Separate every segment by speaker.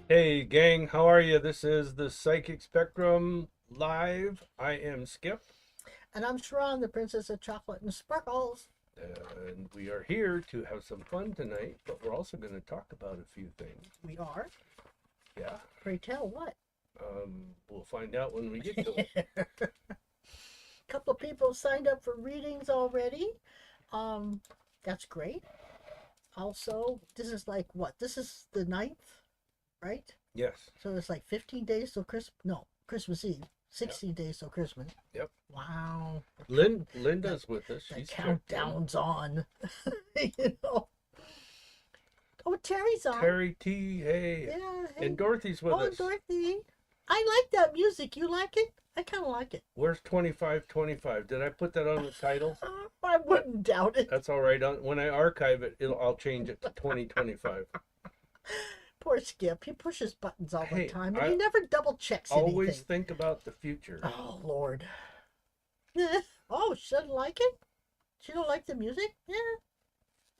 Speaker 1: Hey gang, how are you? This is the Psychic Spectrum Live. I am Skip,
Speaker 2: And I'm Sha'ron, the Princess of Chocolate and Sparkles.
Speaker 1: and we are here to have some fun tonight, but we're also going to talk about a few things.
Speaker 2: We are.
Speaker 1: Yeah,
Speaker 2: Pray tell what?
Speaker 1: we'll find out when we get to it.
Speaker 2: A couple of people signed up for readings already. Um, that's great. Also, this is like what? This is the ninth, right?
Speaker 1: Yes,
Speaker 2: So it's like 15 days till Christmas. No, Christmas Eve.
Speaker 1: yep,
Speaker 2: 16 days till Christmas.
Speaker 1: yep.
Speaker 2: Wow.
Speaker 1: Linda's with us.
Speaker 2: The
Speaker 1: She's checked in.
Speaker 2: countdown's on. you know. Oh, Terry's on.
Speaker 1: Terry T, hey.
Speaker 2: Yeah. Hey.
Speaker 1: And Dorothy's with
Speaker 2: Oh,
Speaker 1: us.
Speaker 2: Dorothy. I like that music. You like it? I kind of like it.
Speaker 1: Where's 2525? Did I put that on the title?
Speaker 2: I wouldn't doubt it.
Speaker 1: That's all right. When I archive it, I'll change it to 2025.
Speaker 2: Poor Skip. He pushes buttons all the
Speaker 1: Hey,
Speaker 2: time, and
Speaker 1: I
Speaker 2: he never double checks
Speaker 1: always
Speaker 2: anything.
Speaker 1: think about the future.
Speaker 2: Oh, Lord. Oh, she doesn't like it? She don't like the music? Yeah.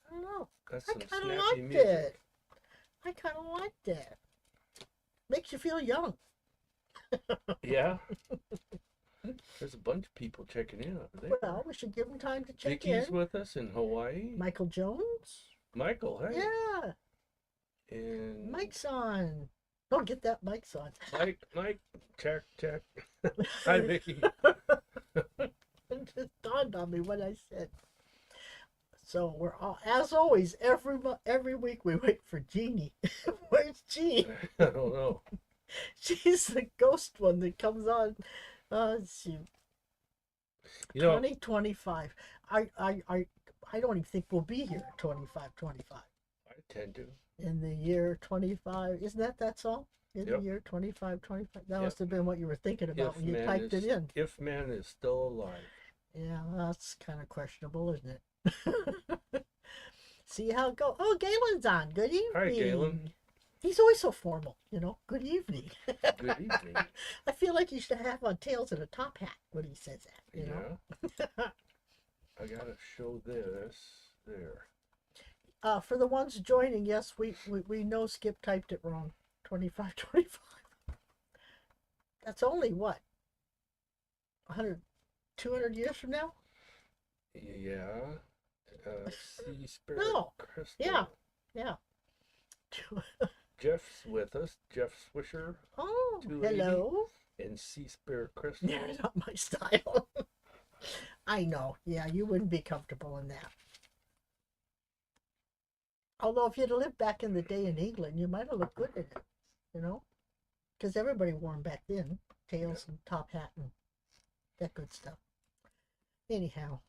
Speaker 2: I don't know.
Speaker 1: That's
Speaker 2: I
Speaker 1: some
Speaker 2: kind of
Speaker 1: snappy
Speaker 2: liked
Speaker 1: music.
Speaker 2: it. I kind of liked it. Makes you feel young.
Speaker 1: Yeah. There's a bunch of people checking in over there.
Speaker 2: Well, we should give him time to check
Speaker 1: Vicky's
Speaker 2: in.
Speaker 1: with us in Hawaii.
Speaker 2: Michael Jones?
Speaker 1: Michael, hey.
Speaker 2: Yeah.
Speaker 1: And
Speaker 2: Mike's on. Don't get that Mike's on.
Speaker 1: Mike, check. Hi, Vicky.
Speaker 2: It just dawned on me what I said. So we're all, as always, every week we wait for Jeannie. Where's Jean?
Speaker 1: I don't know.
Speaker 2: She's the ghost one that comes on. She
Speaker 1: You know,
Speaker 2: 2025. I don't even think we'll be here at 25.
Speaker 1: I tend to.
Speaker 2: In the year 25, isn't that song? In
Speaker 1: Yep.
Speaker 2: the year 25. That
Speaker 1: Yep.
Speaker 2: must have been what you were thinking about when you typed it in.
Speaker 1: If man is still alive.
Speaker 2: Yeah, that's kind of questionable, isn't it? See how it goes. Oh, Galen's on. Good evening.
Speaker 1: Hi, Galen.
Speaker 2: He's always so formal, Good evening.
Speaker 1: Good evening.
Speaker 2: I feel like he should have on tails and a top hat when he says that,
Speaker 1: Yeah. I gotta show this there.
Speaker 2: For the ones joining, yes, we know Skip typed it wrong. 25. That's only what? 100, 200 years from now?
Speaker 1: Yeah. Sea Spirit
Speaker 2: No.
Speaker 1: Crystal.
Speaker 2: Yeah.
Speaker 1: Jeff's with us. Jeff Swisher
Speaker 2: Oh,
Speaker 1: 280.
Speaker 2: hello.
Speaker 1: And Sea Spirit Crystal.
Speaker 2: Yeah, not my style. I know. Yeah, you wouldn't be comfortable in that. Although if you'd lived back in the day in England, you might have looked good in it, because everybody wore them back then, tails and top hat and that good stuff. Anyhow,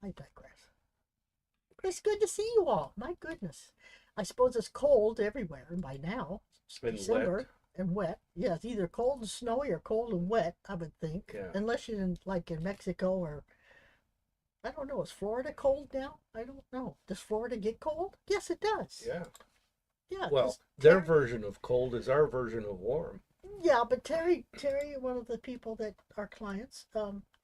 Speaker 2: I digress. It's good to see you all. My goodness. I suppose it's cold everywhere by now. It's
Speaker 1: Been
Speaker 2: December
Speaker 1: wet.
Speaker 2: and wet. Yeah, it's either cold and snowy or cold and wet, I would think.
Speaker 1: Yeah.
Speaker 2: Unless you're in Mexico or I don't know. Is Florida cold now? I don't know. Does Florida get cold? Yes, it does.
Speaker 1: Yeah.
Speaker 2: Yeah.
Speaker 1: Well, their version of cold is our version of warm.
Speaker 2: Yeah, but Terry, one of the people that are clients,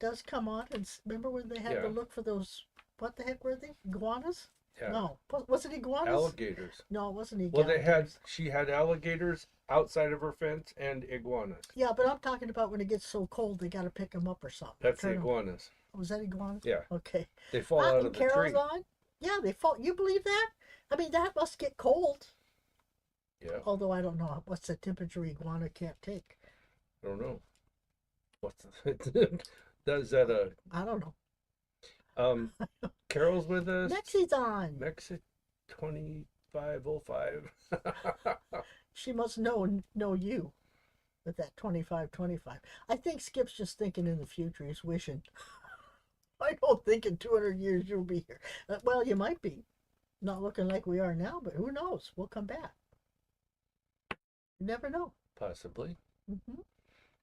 Speaker 2: does come on and remember when they had
Speaker 1: Yeah.
Speaker 2: to look for those? What the heck were they? Iguanas?
Speaker 1: Yeah.
Speaker 2: No, was it iguanas?
Speaker 1: Alligators.
Speaker 2: No, it wasn't
Speaker 1: Well,
Speaker 2: iguanas.
Speaker 1: she had alligators outside of her fence and iguanas.
Speaker 2: Yeah, but I'm talking about when it gets so cold they got to pick them up or something.
Speaker 1: That's the
Speaker 2: Turn 'em-
Speaker 1: iguanas.
Speaker 2: Was that iguanas?
Speaker 1: Yeah.
Speaker 2: Okay.
Speaker 1: They fall out
Speaker 2: And
Speaker 1: of the
Speaker 2: Carol's
Speaker 1: tree.
Speaker 2: on? Yeah, they fall. You believe that? I mean, that must get cold.
Speaker 1: Yeah.
Speaker 2: Although I don't know what's the temperature iguana can't take.
Speaker 1: I don't know. What's does that
Speaker 2: I don't know.
Speaker 1: Carol's with us.
Speaker 2: Mexi's on.
Speaker 1: Mexi 2505.
Speaker 2: She must know you with that 25. I think Skip's just thinking in the future. He's wishing. I don't think in 200 years you'll be here. Well, you might be. Not looking like we are now, but who knows? We'll come back. You never know.
Speaker 1: Possibly.
Speaker 2: Hmm.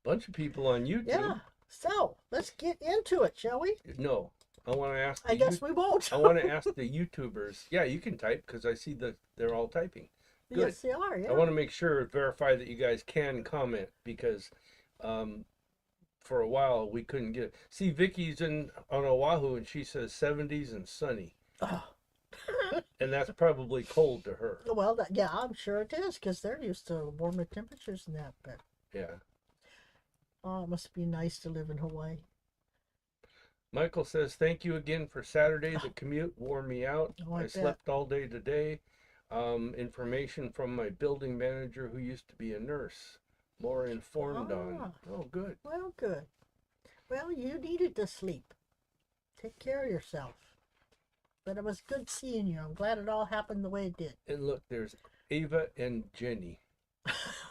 Speaker 1: Bunch of people on YouTube.
Speaker 2: Yeah. So let's get into it, shall we?
Speaker 1: No. I want to ask
Speaker 2: I guess we won't.
Speaker 1: I want to ask the YouTubers. Yeah, you can type because I see that they're all typing. Good.
Speaker 2: Yes, they are. Yeah.
Speaker 1: I want to make sure, verify that you guys can comment because for a while we couldn't get it. See, Vicky's on Oahu and she says 70s and sunny.
Speaker 2: Oh.
Speaker 1: And that's probably cold to her.
Speaker 2: Well, yeah, I'm sure it is because they're used to warmer temperatures than that. But
Speaker 1: Yeah.
Speaker 2: oh, it must be nice to live in Hawaii.
Speaker 1: Michael says, thank you again for Saturday. The commute wore me out.
Speaker 2: Oh, I
Speaker 1: I
Speaker 2: bet.
Speaker 1: slept all day today. Information from my building manager who used to be a nurse. More informed on.
Speaker 2: Ah,
Speaker 1: Oh, good.
Speaker 2: well, good. Well, you needed to sleep. Take care of yourself. But it was good seeing you. I'm glad it all happened the way it did.
Speaker 1: And look, there's Ava and Jenny.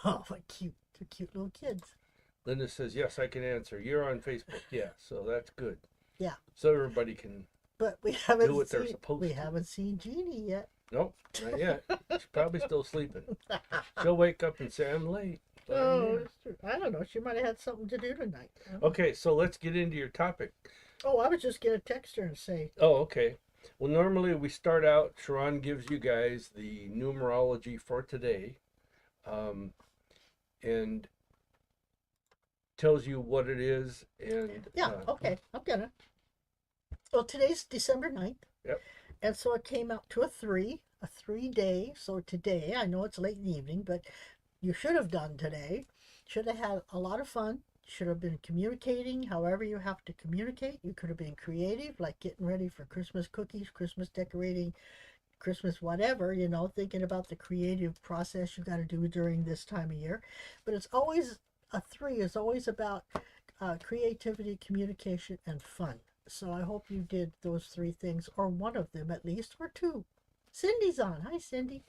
Speaker 2: Oh, what cute. Two cute little kids.
Speaker 1: Linda says, yes, I can answer. You're on Facebook. Yeah, so that's good.
Speaker 2: Yeah.
Speaker 1: So everybody can
Speaker 2: But we haven't
Speaker 1: do what they're
Speaker 2: seen
Speaker 1: supposed
Speaker 2: we
Speaker 1: to.
Speaker 2: haven't seen Jeannie yet.
Speaker 1: Nope, not yet. She's probably still sleeping. She'll wake up and say, I'm late. But I'm
Speaker 2: Oh,
Speaker 1: here.
Speaker 2: it's true. I don't know. She might have had something to do tonight.
Speaker 1: Okay, so let's get into your topic.
Speaker 2: Oh, I was just gonna text her and say,
Speaker 1: Oh, okay. Well, normally we start out, Sha'ron gives you guys the numerology for today, and tells you what it is. And
Speaker 2: yeah, okay, I'm gonna. Well, today's December 9th.
Speaker 1: Yep.
Speaker 2: And so it came out to a 3 day. So today, I know it's late in the evening, but you should have done today. Should have had a lot of fun. Should have been communicating however you have to communicate. You could have been creative, like getting ready for Christmas cookies, Christmas decorating, Christmas whatever, thinking about the creative process you got to do during this time of year. But it's always, a 3 is always about creativity, communication, and fun. So I hope you did those 3 things, or one of them at least, or 2. Cindy's on. Hi, Cindy.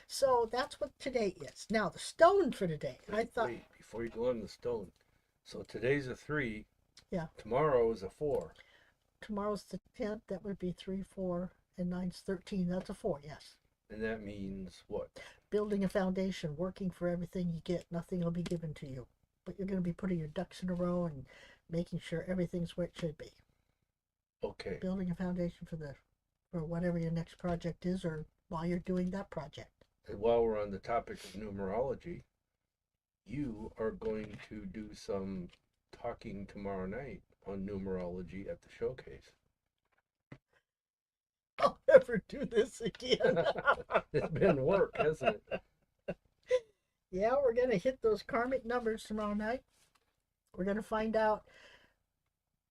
Speaker 2: So that's what today is. Now, the stone for today.
Speaker 1: wait, before you go on the stone. So today's a 3.
Speaker 2: Yeah.
Speaker 1: Tomorrow is a 4.
Speaker 2: Tomorrow's the 10th. That would be 3, 4, and 9's 13. That's a 4, yes.
Speaker 1: And that means what?
Speaker 2: Building a foundation, working for everything you get. Nothing will be given to you. But you're going to be putting your ducks in a row and making sure everything's where it should be.
Speaker 1: Okay.
Speaker 2: Building a foundation for whatever your next project is, or while you're doing that project.
Speaker 1: And while we're on the topic of numerology, you are going to do some talking tomorrow night on numerology at the showcase.
Speaker 2: I'll never do this again.
Speaker 1: It's been work, hasn't it?
Speaker 2: Yeah, we're going to hit those karmic numbers tomorrow night. We're going to find out.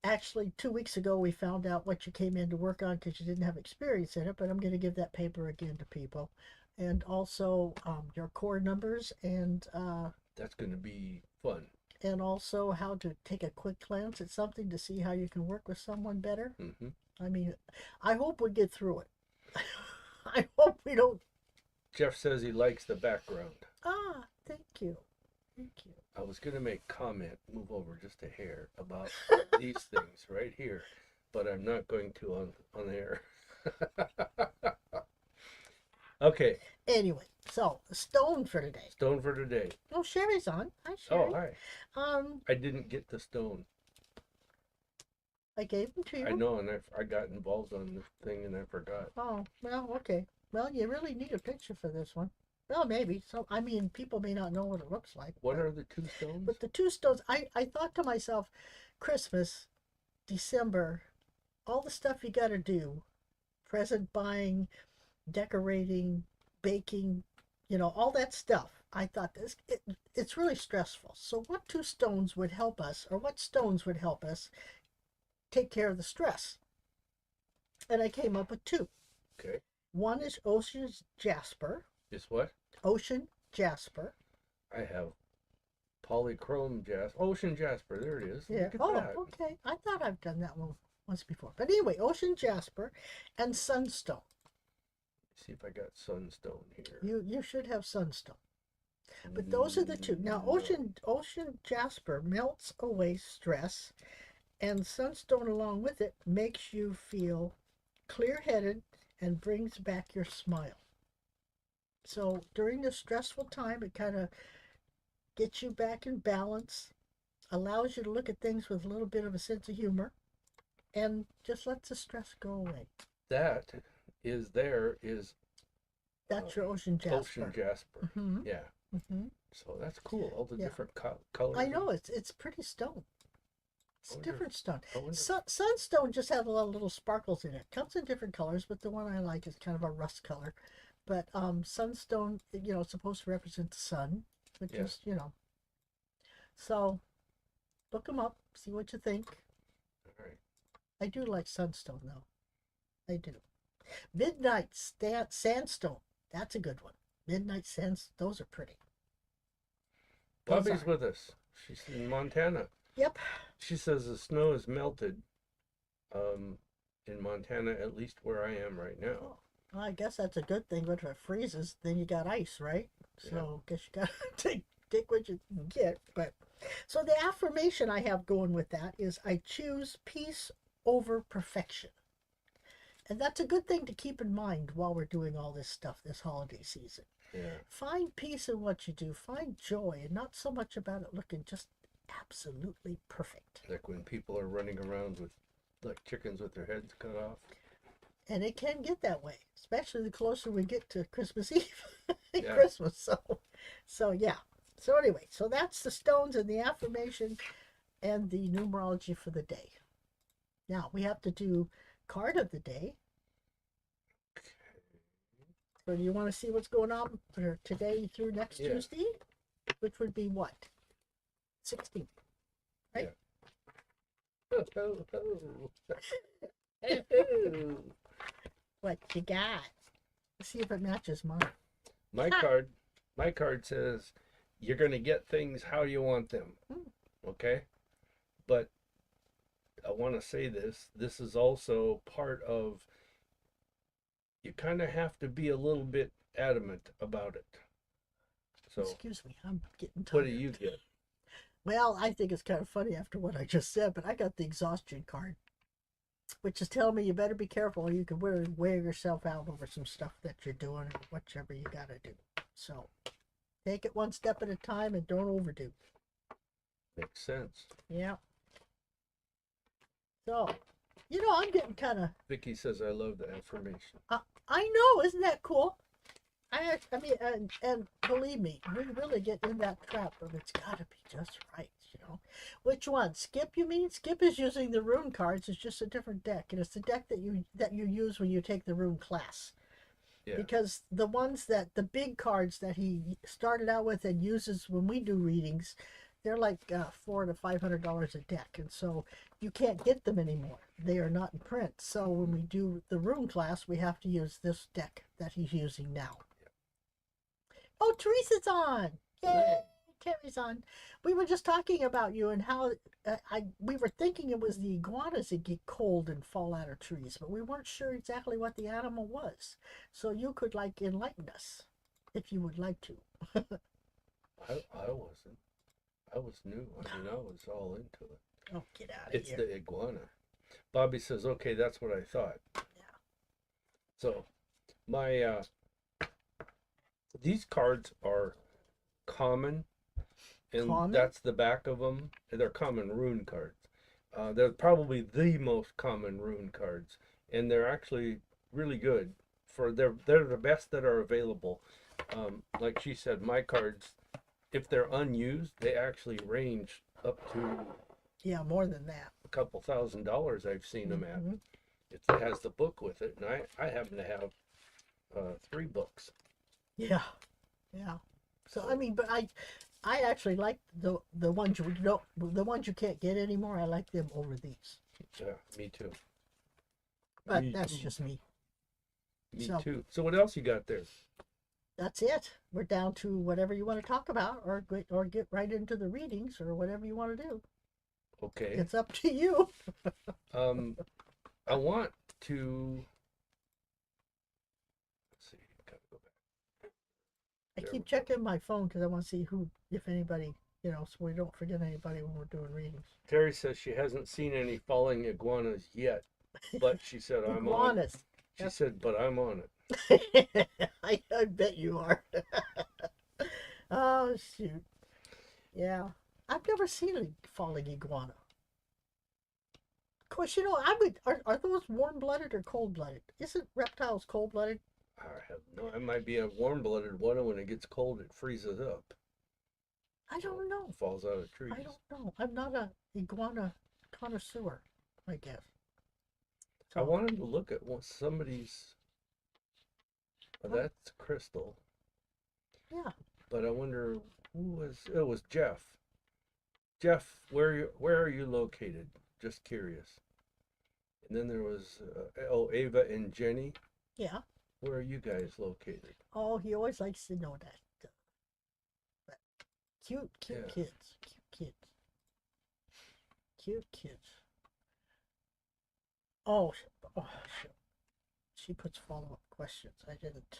Speaker 2: Actually, 2 weeks ago, we found out what you came in to work on because you didn't have experience in it, but I'm going to give that paper again to people. And also your core numbers, and
Speaker 1: that's going to be fun.
Speaker 2: And also how to take a quick glance at something to see how you can work with someone better.
Speaker 1: Mm-hmm.
Speaker 2: I mean, I hope we get through it. I hope we don't.
Speaker 1: Jeff says he likes the background.
Speaker 2: Ah, thank you. Thank you.
Speaker 1: I was going to make comment, move over just a hair, about these things right here, but I'm not going to on air. Okay.
Speaker 2: Anyway, so the stone for today.
Speaker 1: Stone for today.
Speaker 2: Oh, Sherry's on. Hi, Sherry.
Speaker 1: Oh, hi. I didn't get the stone.
Speaker 2: I gave them to you.
Speaker 1: I know, and I got involved on the thing and I forgot.
Speaker 2: Oh, well, okay. Well, you really need a picture for this one. Well, maybe. So, I mean, people may not know what it looks like.
Speaker 1: What are the 2 stones?
Speaker 2: But the 2 stones, I thought to myself, Christmas, December, all the stuff you got to do, present buying, decorating, baking, all that stuff. I thought it's really stressful. So what 2 stones would help us, or what stones would help us take care of the stress? And I came up with 2.
Speaker 1: Okay.
Speaker 2: One is ocean jasper.
Speaker 1: Is what?
Speaker 2: Ocean jasper.
Speaker 1: I have polychrome jasper. Ocean jasper. There it is.
Speaker 2: Yeah. Oh, that. Okay. I thought I've done that one once before. But anyway, ocean jasper and sunstone.
Speaker 1: Let's see if I got sunstone here.
Speaker 2: You should have sunstone. But those are the 2. Now, ocean jasper melts away stress, and sunstone along with it makes you feel clear-headed and brings back your smile. So during this stressful time, it kind of gets you back in balance, allows you to look at things with a little bit of a sense of humor, and just lets the stress go away.
Speaker 1: That is
Speaker 2: that's your ocean jasper.
Speaker 1: Ocean jasper.
Speaker 2: Mm-hmm.
Speaker 1: Yeah.
Speaker 2: Mm-hmm.
Speaker 1: So that's cool. All the different colors.
Speaker 2: I know, it's pretty stone. It's a different stone.
Speaker 1: I wonder.
Speaker 2: Sunstone just has a lot of little sparkles in it. Comes in different colors, but the one I like is kind of a rust color. But sunstone, it's supposed to represent the sun, which
Speaker 1: Yeah.
Speaker 2: is, So look them up, see what you think.
Speaker 1: All right.
Speaker 2: I do like sunstone though. I do. Midnight sandstone. That's a good one. Midnight sands. Those are pretty. Those
Speaker 1: Bobby's
Speaker 2: are.
Speaker 1: with us. She's in Montana.
Speaker 2: Yep.
Speaker 1: She says the snow is melted in Montana, at least where I am right now.
Speaker 2: Well, I guess that's a good thing, but if it freezes, then you got ice, right? So I guess you gotta take what you can get. But so the affirmation I have going with that is I choose peace over perfection. And that's a good thing to keep in mind while we're doing all this stuff this holiday season.
Speaker 1: Yeah.
Speaker 2: Find peace in what you do. Find joy, and not so much about it looking just absolutely perfect.
Speaker 1: Like when people are running around with like chickens with their heads cut off.
Speaker 2: And it can get that way, especially the closer we get to Christmas Eve and
Speaker 1: Yeah.
Speaker 2: Christmas. So yeah. So anyway, so that's the stones and the affirmation and the numerology for the day. Now we have to do card of the day. So do you want to see what's going on for today through next Tuesday? Which would be what? 16th. Right?
Speaker 1: Yeah.
Speaker 2: What you got? Let's see if it matches mine.
Speaker 1: My card says you're going to get things how you want them. Okay? But I want to say this is also part of, you kind of have to be a little bit adamant about it. So
Speaker 2: excuse me, I'm getting tired.
Speaker 1: What do you get?
Speaker 2: Well, I think it's kind of funny after what I just said, but I got the exhaustion card, which is telling me you better be careful or you can wear yourself out over some stuff that you're doing or whatever you got to do. So take it one step at a time and don't overdo.
Speaker 1: Makes sense.
Speaker 2: Yeah. So, I'm getting kind of...
Speaker 1: Vicky says I love the affirmation.
Speaker 2: I know, isn't that cool? I mean, and believe me, we really get in that trap of it's got to be just right, Which one? Skip, you mean? Skip is using the rune cards. It's just a different deck, and it's the deck that you use when you take the rune class.
Speaker 1: Yeah.
Speaker 2: Because the big cards that he started out with and uses when we do readings, they're like $400 to $500 a deck, and so you can't get them anymore. They are not in print. So when we do the rune class, we have to use this deck that he's using now. Oh, Teresa's on! Yay! Terry's on. We were just talking about you and how we were thinking it was the iguanas that get cold and fall out of trees, but we weren't sure exactly what the animal was. So you could enlighten us if you would like to.
Speaker 1: I wasn't. I was new. I mean, I was all into it.
Speaker 2: Oh, get out of
Speaker 1: It's
Speaker 2: here.
Speaker 1: the iguana. Bobby says, okay, that's what I thought.
Speaker 2: Yeah.
Speaker 1: So, these cards are common, and that's the back of them. They're common rune cards. They're probably the most common rune cards, and they're actually really good. They're the best that are available. Like she said, my cards, if they're unused, they actually range up to
Speaker 2: more than that.
Speaker 1: a couple $1,000. I've seen them at. It has the book with it, and I happen to have 3 books.
Speaker 2: Yeah. So I mean, but I actually like the ones the ones you can't get anymore. I like them over these.
Speaker 1: Yeah, me too.
Speaker 2: But that's just me.
Speaker 1: Me too. So what else you got there?
Speaker 2: That's it. We're down to whatever you want to talk about, or get right into the readings, or whatever you want to do.
Speaker 1: Okay.
Speaker 2: It's up to you.
Speaker 1: I want to. Let's see. Gotta go back.
Speaker 2: I keep checking my phone because I want to see if anybody, so we don't forget anybody when we're doing readings.
Speaker 1: Terry says she hasn't seen any falling iguanas yet, but she said I'm on it. She said, but I'm on
Speaker 2: it. I bet you are. Oh shoot. Yeah. I've never seen a falling iguana. Of course, are those warm-blooded or cold-blooded? Isn't reptiles cold-blooded?
Speaker 1: I have no. It might be a warm-blooded one, and when it gets cold, it freezes up.
Speaker 2: I don't know.
Speaker 1: It falls out of trees.
Speaker 2: I don't know. I'm not a iguana connoisseur, I guess.
Speaker 1: So, I wanted to look at somebody's. That's Crystal.
Speaker 2: Yeah.
Speaker 1: But I wonder who was. It was Jeff. Jeff, where are you located? Just curious. And then there was Ava and Jenny.
Speaker 2: Yeah.
Speaker 1: Where are you guys located?
Speaker 2: Oh, he always likes to know that. But cute kids. Cute kids. Oh, she puts follow-up questions. I didn't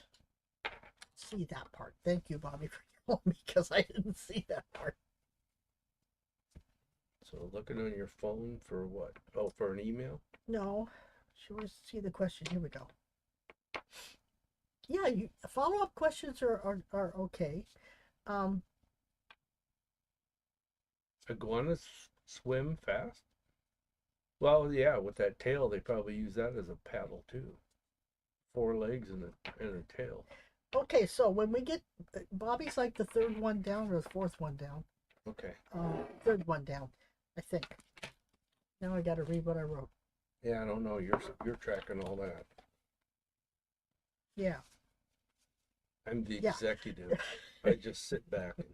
Speaker 2: see that part. Thank you, Bobby, for telling me, because I didn't see that part.
Speaker 1: So looking on your phone for what? Oh, for an email?
Speaker 2: No, she wants to see the question. Here we go. Yeah, follow-up questions are okay.
Speaker 1: Iguanas swim fast? Well, yeah, with that tail, they probably use that as a paddle too. 4 legs and a tail.
Speaker 2: Okay, so when we get, Bobby's like the third one down or the fourth one down.
Speaker 1: Okay.
Speaker 2: Third one down, I think. Now I got to read what I wrote.
Speaker 1: Yeah, I don't know. You're tracking all that.
Speaker 2: Yeah.
Speaker 1: I'm the executive. I just sit back and.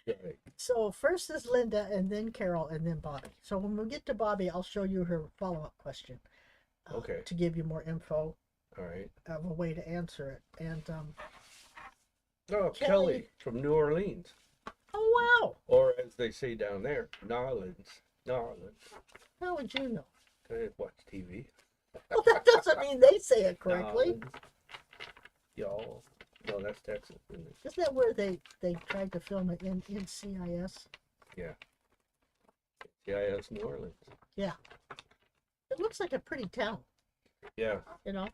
Speaker 1: Right.
Speaker 2: So first is Linda, and then Carol, and then Bobby. So when we get to Bobby, I'll show you her follow-up question.
Speaker 1: Okay.
Speaker 2: To give you more info.
Speaker 1: All right.
Speaker 2: Of a way to answer it. And
Speaker 1: Kelly from New Orleans.
Speaker 2: Oh, wow.
Speaker 1: Or as they say down there, Narlands.
Speaker 2: How would you know?
Speaker 1: I watch TV.
Speaker 2: Well, that doesn't mean they say it correctly.
Speaker 1: Y'all. No, that's Texas, isn't it?
Speaker 2: Isn't that where they tried to film it in CIS?
Speaker 1: Yeah. CIS New Orleans.
Speaker 2: Yeah. It looks like a pretty town.
Speaker 1: Yeah.
Speaker 2: You know? In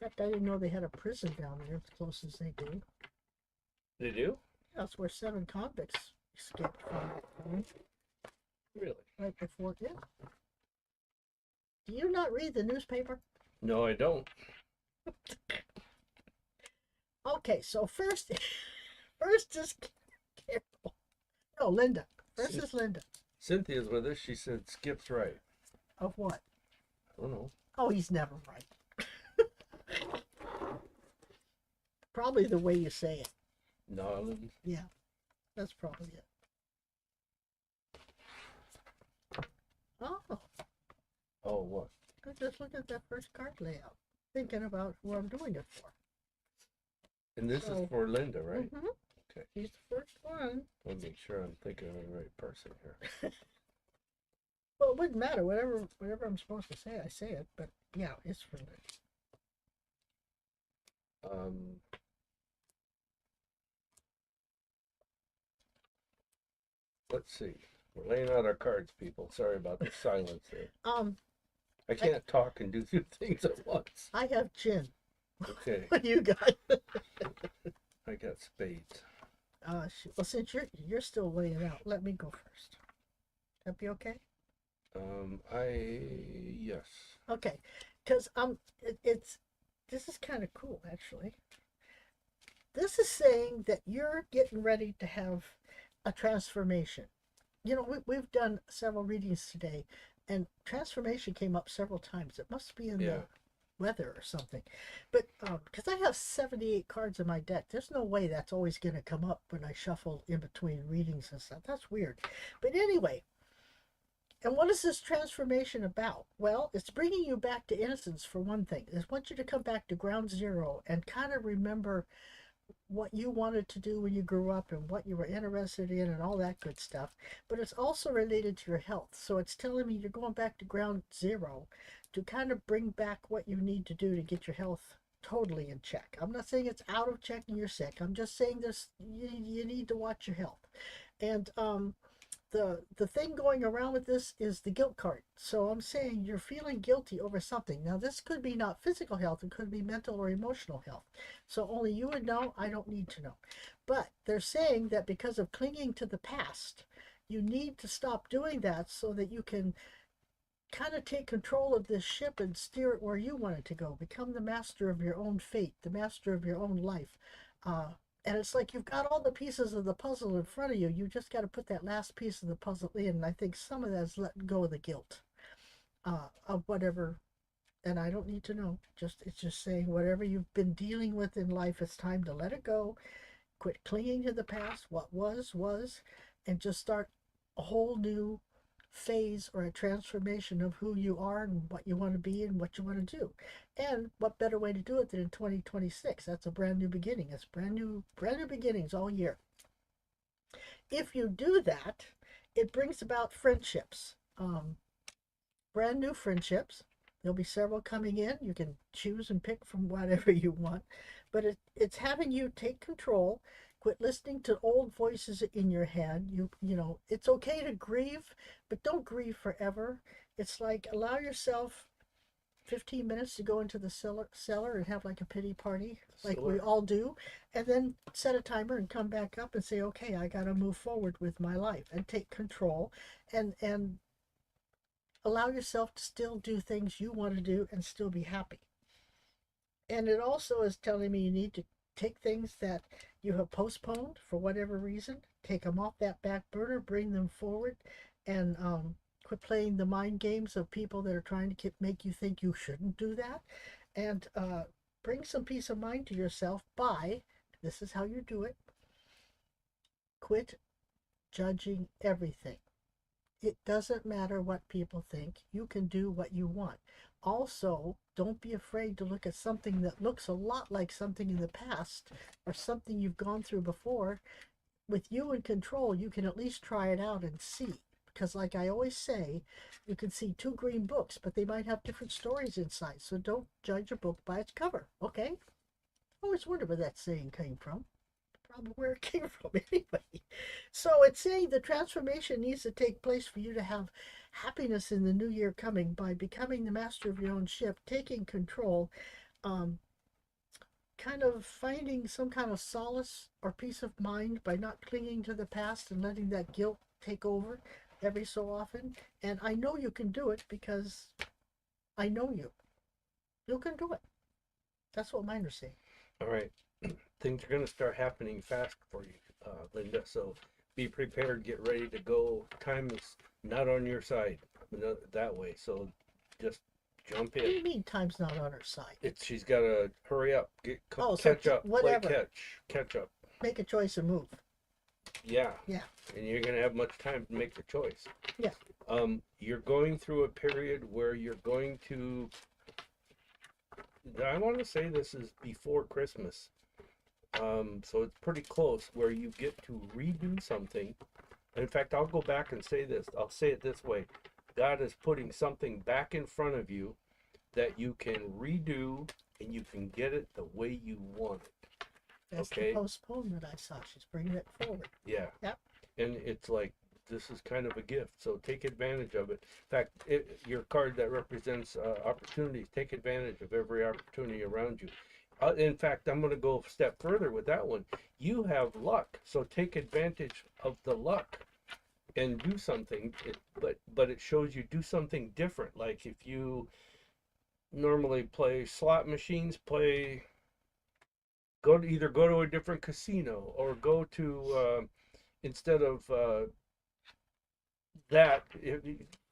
Speaker 2: fact, I didn't know they had a prison down there as close as they do.
Speaker 1: They do?
Speaker 2: That's where 7 convicts escaped from.
Speaker 1: Really?
Speaker 2: Right before, yeah. Do you not read the newspaper?
Speaker 1: No, I don't.
Speaker 2: Okay, so first is Carol. No, Linda. First is Linda.
Speaker 1: Cynthia's with us. She said Skip's right.
Speaker 2: Of what?
Speaker 1: I don't know.
Speaker 2: Oh, he's never right. Probably the way you say it.
Speaker 1: Narlands.
Speaker 2: Yeah, that's probably it. Oh.
Speaker 1: Oh, what?
Speaker 2: I just look at that first card layout, thinking about who I'm doing it for.
Speaker 1: And this is for Linda, right?
Speaker 2: Mm-hmm.
Speaker 1: Okay.
Speaker 2: She's the first one.
Speaker 1: I'll make sure I'm thinking of the right person here.
Speaker 2: Well, it wouldn't matter. Whatever I'm supposed to say, I say it. But yeah, it's for Linda.
Speaker 1: Let's see. We're laying out our cards, people. Sorry about the silence there. I can't talk and do 2 things at once.
Speaker 2: I have gin.
Speaker 1: Okay.
Speaker 2: What do you got?
Speaker 1: I got spades.
Speaker 2: Well, since you're still laying out, let me go first. That be okay?
Speaker 1: Yes.
Speaker 2: Okay, because this is kind of cool actually. This is saying that you're getting ready to have a transformation. You know, we've done several readings today, and transformation came up several times. It must be in the weather or something. But because I have 78 cards in my deck, there's no way that's always going to come up when I shuffle in between readings and stuff. That's weird. But anyway, and what is this transformation about? Well, it's bringing you back to innocence for one thing. I want you to come back to ground zero and kind of remember what you wanted to do when you grew up and what you were interested in and all that good stuff. But it's also related to your health. So it's telling me you're going back to ground zero to kind of bring back what you need to do to get your health totally in check. I'm not saying it's out of check and you're sick. I'm just saying you need to watch your health. And the thing going around with this is the guilt card. So I'm saying you're feeling guilty over something. Now this could be not physical health, it could be mental or emotional health. So only you would know, I don't need to know. But they're saying that because of clinging to the past, you need to stop doing that so that you can kind of take control of this ship and steer it where you want it to go. Become the master of your own fate, the master of your own life. And it's like you've got all the pieces of the puzzle in front of you. You just got to put that last piece of the puzzle in. And I think some of that is letting go of the guilt of whatever. And I don't need to know. Just it's just saying whatever you've been dealing with in life, it's time to let it go. Quit clinging to the past. What was, and just start a whole new phase or a transformation of who you are and what you want to be and what you want to do. And what better way to do it than in 2026? That's a brand new beginning. It's brand new beginnings all year. If you do that, it brings about friendships, brand new friendships. There'll be several coming in. You can choose and pick from whatever you want, but it's having you take control. Quit listening to old voices in your head. You know it's okay to grieve, but don't grieve forever. It's like allow yourself 15 minutes to go into the cellar and have like a pity party, like we all do, and then set a timer and come back up and say, okay, I got to move forward with my life and take control, and allow yourself to still do things you want to do and still be happy. And it also is telling me you need to take things that you have postponed for whatever reason, take them off that back burner, bring them forward, and quit playing the mind games of people that are trying to make you think you shouldn't do that. And bring some peace of mind to yourself by this is how you do it. Quit judging everything. It doesn't matter what people think. You can do what you want. Also, don't be afraid to look at something that looks a lot like something in the past or something you've gone through before. With you in control, you can at least try it out and see. Because, like I always say, you can see two green books, but they might have different stories inside. So don't judge a book by its cover, okay? I always wondered where that saying came from. Probably where it came from anyway. So it's saying the transformation needs to take place for you to have happiness in the new year coming by becoming the master of your own ship, taking control, um, kind of finding some kind of solace or peace of mind by not clinging to the past and letting that guilt take over every so often. And I know you can do it because I know you. You can do it. That's what mine are saying.
Speaker 1: All right. Things are going to start happening fast for you, Linda. So be prepared, get ready to go. Time is not on your side that way. So just jump in.
Speaker 2: What do you mean time's not on her side?
Speaker 1: She's got to hurry up, catch up,
Speaker 2: whatever.
Speaker 1: Play catch up.
Speaker 2: Make a choice and move.
Speaker 1: Yeah.
Speaker 2: Yeah.
Speaker 1: And you're going to have much time to make the choice.
Speaker 2: Yeah.
Speaker 1: You're going through a period where you're going to, I want to say this is before Christmas. So it's pretty close where you get to redo something. In fact, I'll go back and say this. I'll say it this way. God is putting something back in front of you that you can redo and you can get it the way you want it.
Speaker 2: That's
Speaker 1: okay?
Speaker 2: The postponement I saw. She's bringing it forward.
Speaker 1: Yeah.
Speaker 2: Yep.
Speaker 1: And it's like, this is kind of a gift. So take advantage of it. In fact, your card that represents opportunities, take advantage of every opportunity around you. In fact, I'm going to go a step further with that one. You have luck, so take advantage of the luck and do something. But it shows you do something different. Like if you normally play slot machines, either go to a different casino or go to instead of that,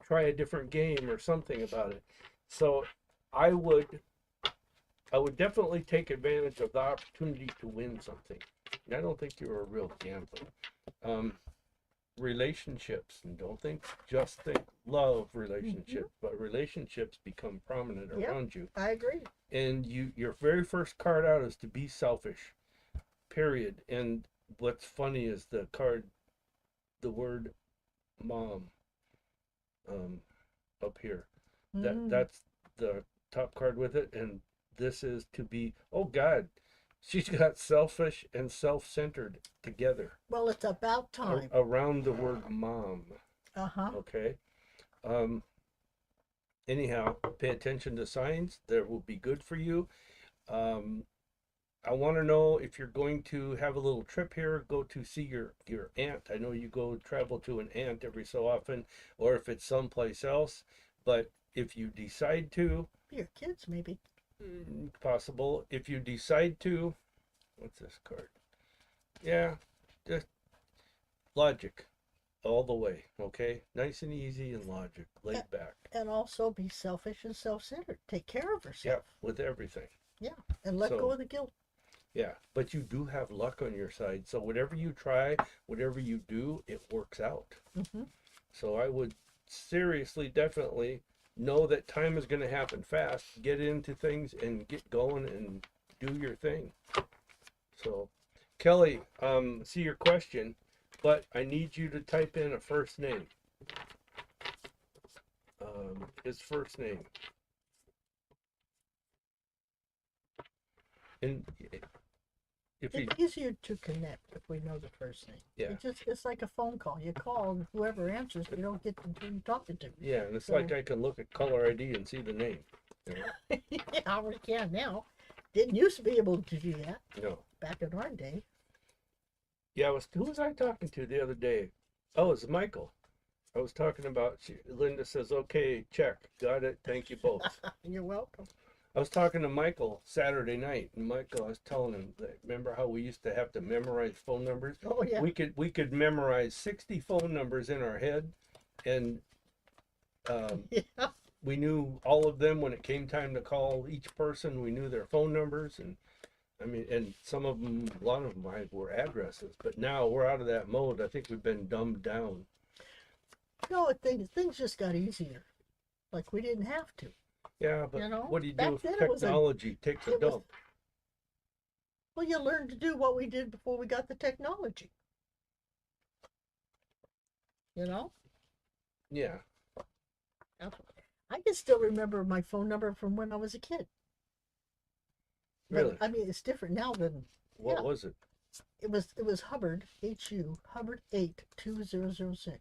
Speaker 1: try a different game or something about it. So I would definitely take advantage of the opportunity to win something. And I don't think you're a real gambler. Relationships, and don't just think love relationships, but relationships become prominent around you.
Speaker 2: I agree.
Speaker 1: And your very first card out is to be selfish, period. And what's funny is the card, the word mom, up here. That's the top card with it, and this is to be, oh God, she's got selfish and self-centered together.
Speaker 2: Well, it's about time.
Speaker 1: Around the word mom.
Speaker 2: Uh-huh.
Speaker 1: Okay. Anyhow, pay attention to signs. That will be good for you. I want to know if you're going to have a little trip here, go to see your aunt. I know you go travel to an aunt every so often, or if it's someplace else. But if you decide to,
Speaker 2: your kids maybe.
Speaker 1: Possible. If you decide to, what's this card? Yeah, just logic all the way, okay? Nice and easy and logic, laid back.
Speaker 2: And also be selfish and self-centered. Take care of
Speaker 1: Yep,
Speaker 2: yourself.
Speaker 1: with everything.
Speaker 2: Yeah, and let go
Speaker 1: So,
Speaker 2: of the guilt.
Speaker 1: yeah, but you do have luck on your side. So whatever you try, whatever you do, it works out.
Speaker 2: Hmm.
Speaker 1: So I would seriously, definitely know that time is going to happen fast. Get into things and get going and do your thing. So, Kelly, see your question, but I need you to type in a first name. His first name. And if he,
Speaker 2: It's easier to connect if we know the first name.
Speaker 1: yeah,
Speaker 2: It's like a phone call. You call and whoever answers, you don't get to who you're talking to.
Speaker 1: yeah, and it's
Speaker 2: So,
Speaker 1: like I can look at caller ID and see the name. You know?
Speaker 2: yeah, we can now. Didn't used to be able to do that
Speaker 1: No.
Speaker 2: back in our day.
Speaker 1: Yeah, who was I talking to the other day? Oh, it's Michael. I was talking about, Linda says, okay, check. Got it. Thank you both.
Speaker 2: You're welcome.
Speaker 1: I was talking to Michael Saturday night, and Michael, I was telling him that remember how we used to have to memorize phone numbers?
Speaker 2: Oh yeah.
Speaker 1: We could memorize 60 phone numbers in our head, and
Speaker 2: Yeah.
Speaker 1: we knew all of them when it came time to call each person. We knew their phone numbers, and I mean, and some of them, a lot of them were addresses. But now we're out of that mode. I think we've been dumbed down.
Speaker 2: No, things just got easier. Like we didn't have to.
Speaker 1: Yeah, but
Speaker 2: You know,
Speaker 1: what do you
Speaker 2: back
Speaker 1: do if
Speaker 2: then
Speaker 1: technology takes a
Speaker 2: it was
Speaker 1: dump?
Speaker 2: well, you learned to do what we did before we got the technology. You know,
Speaker 1: Yeah,
Speaker 2: I can still remember my phone number from when I was a kid. But
Speaker 1: really.
Speaker 2: I mean, it's different now than
Speaker 1: What
Speaker 2: yeah.
Speaker 1: was it?
Speaker 2: It was Hubbard Hubbard 82006.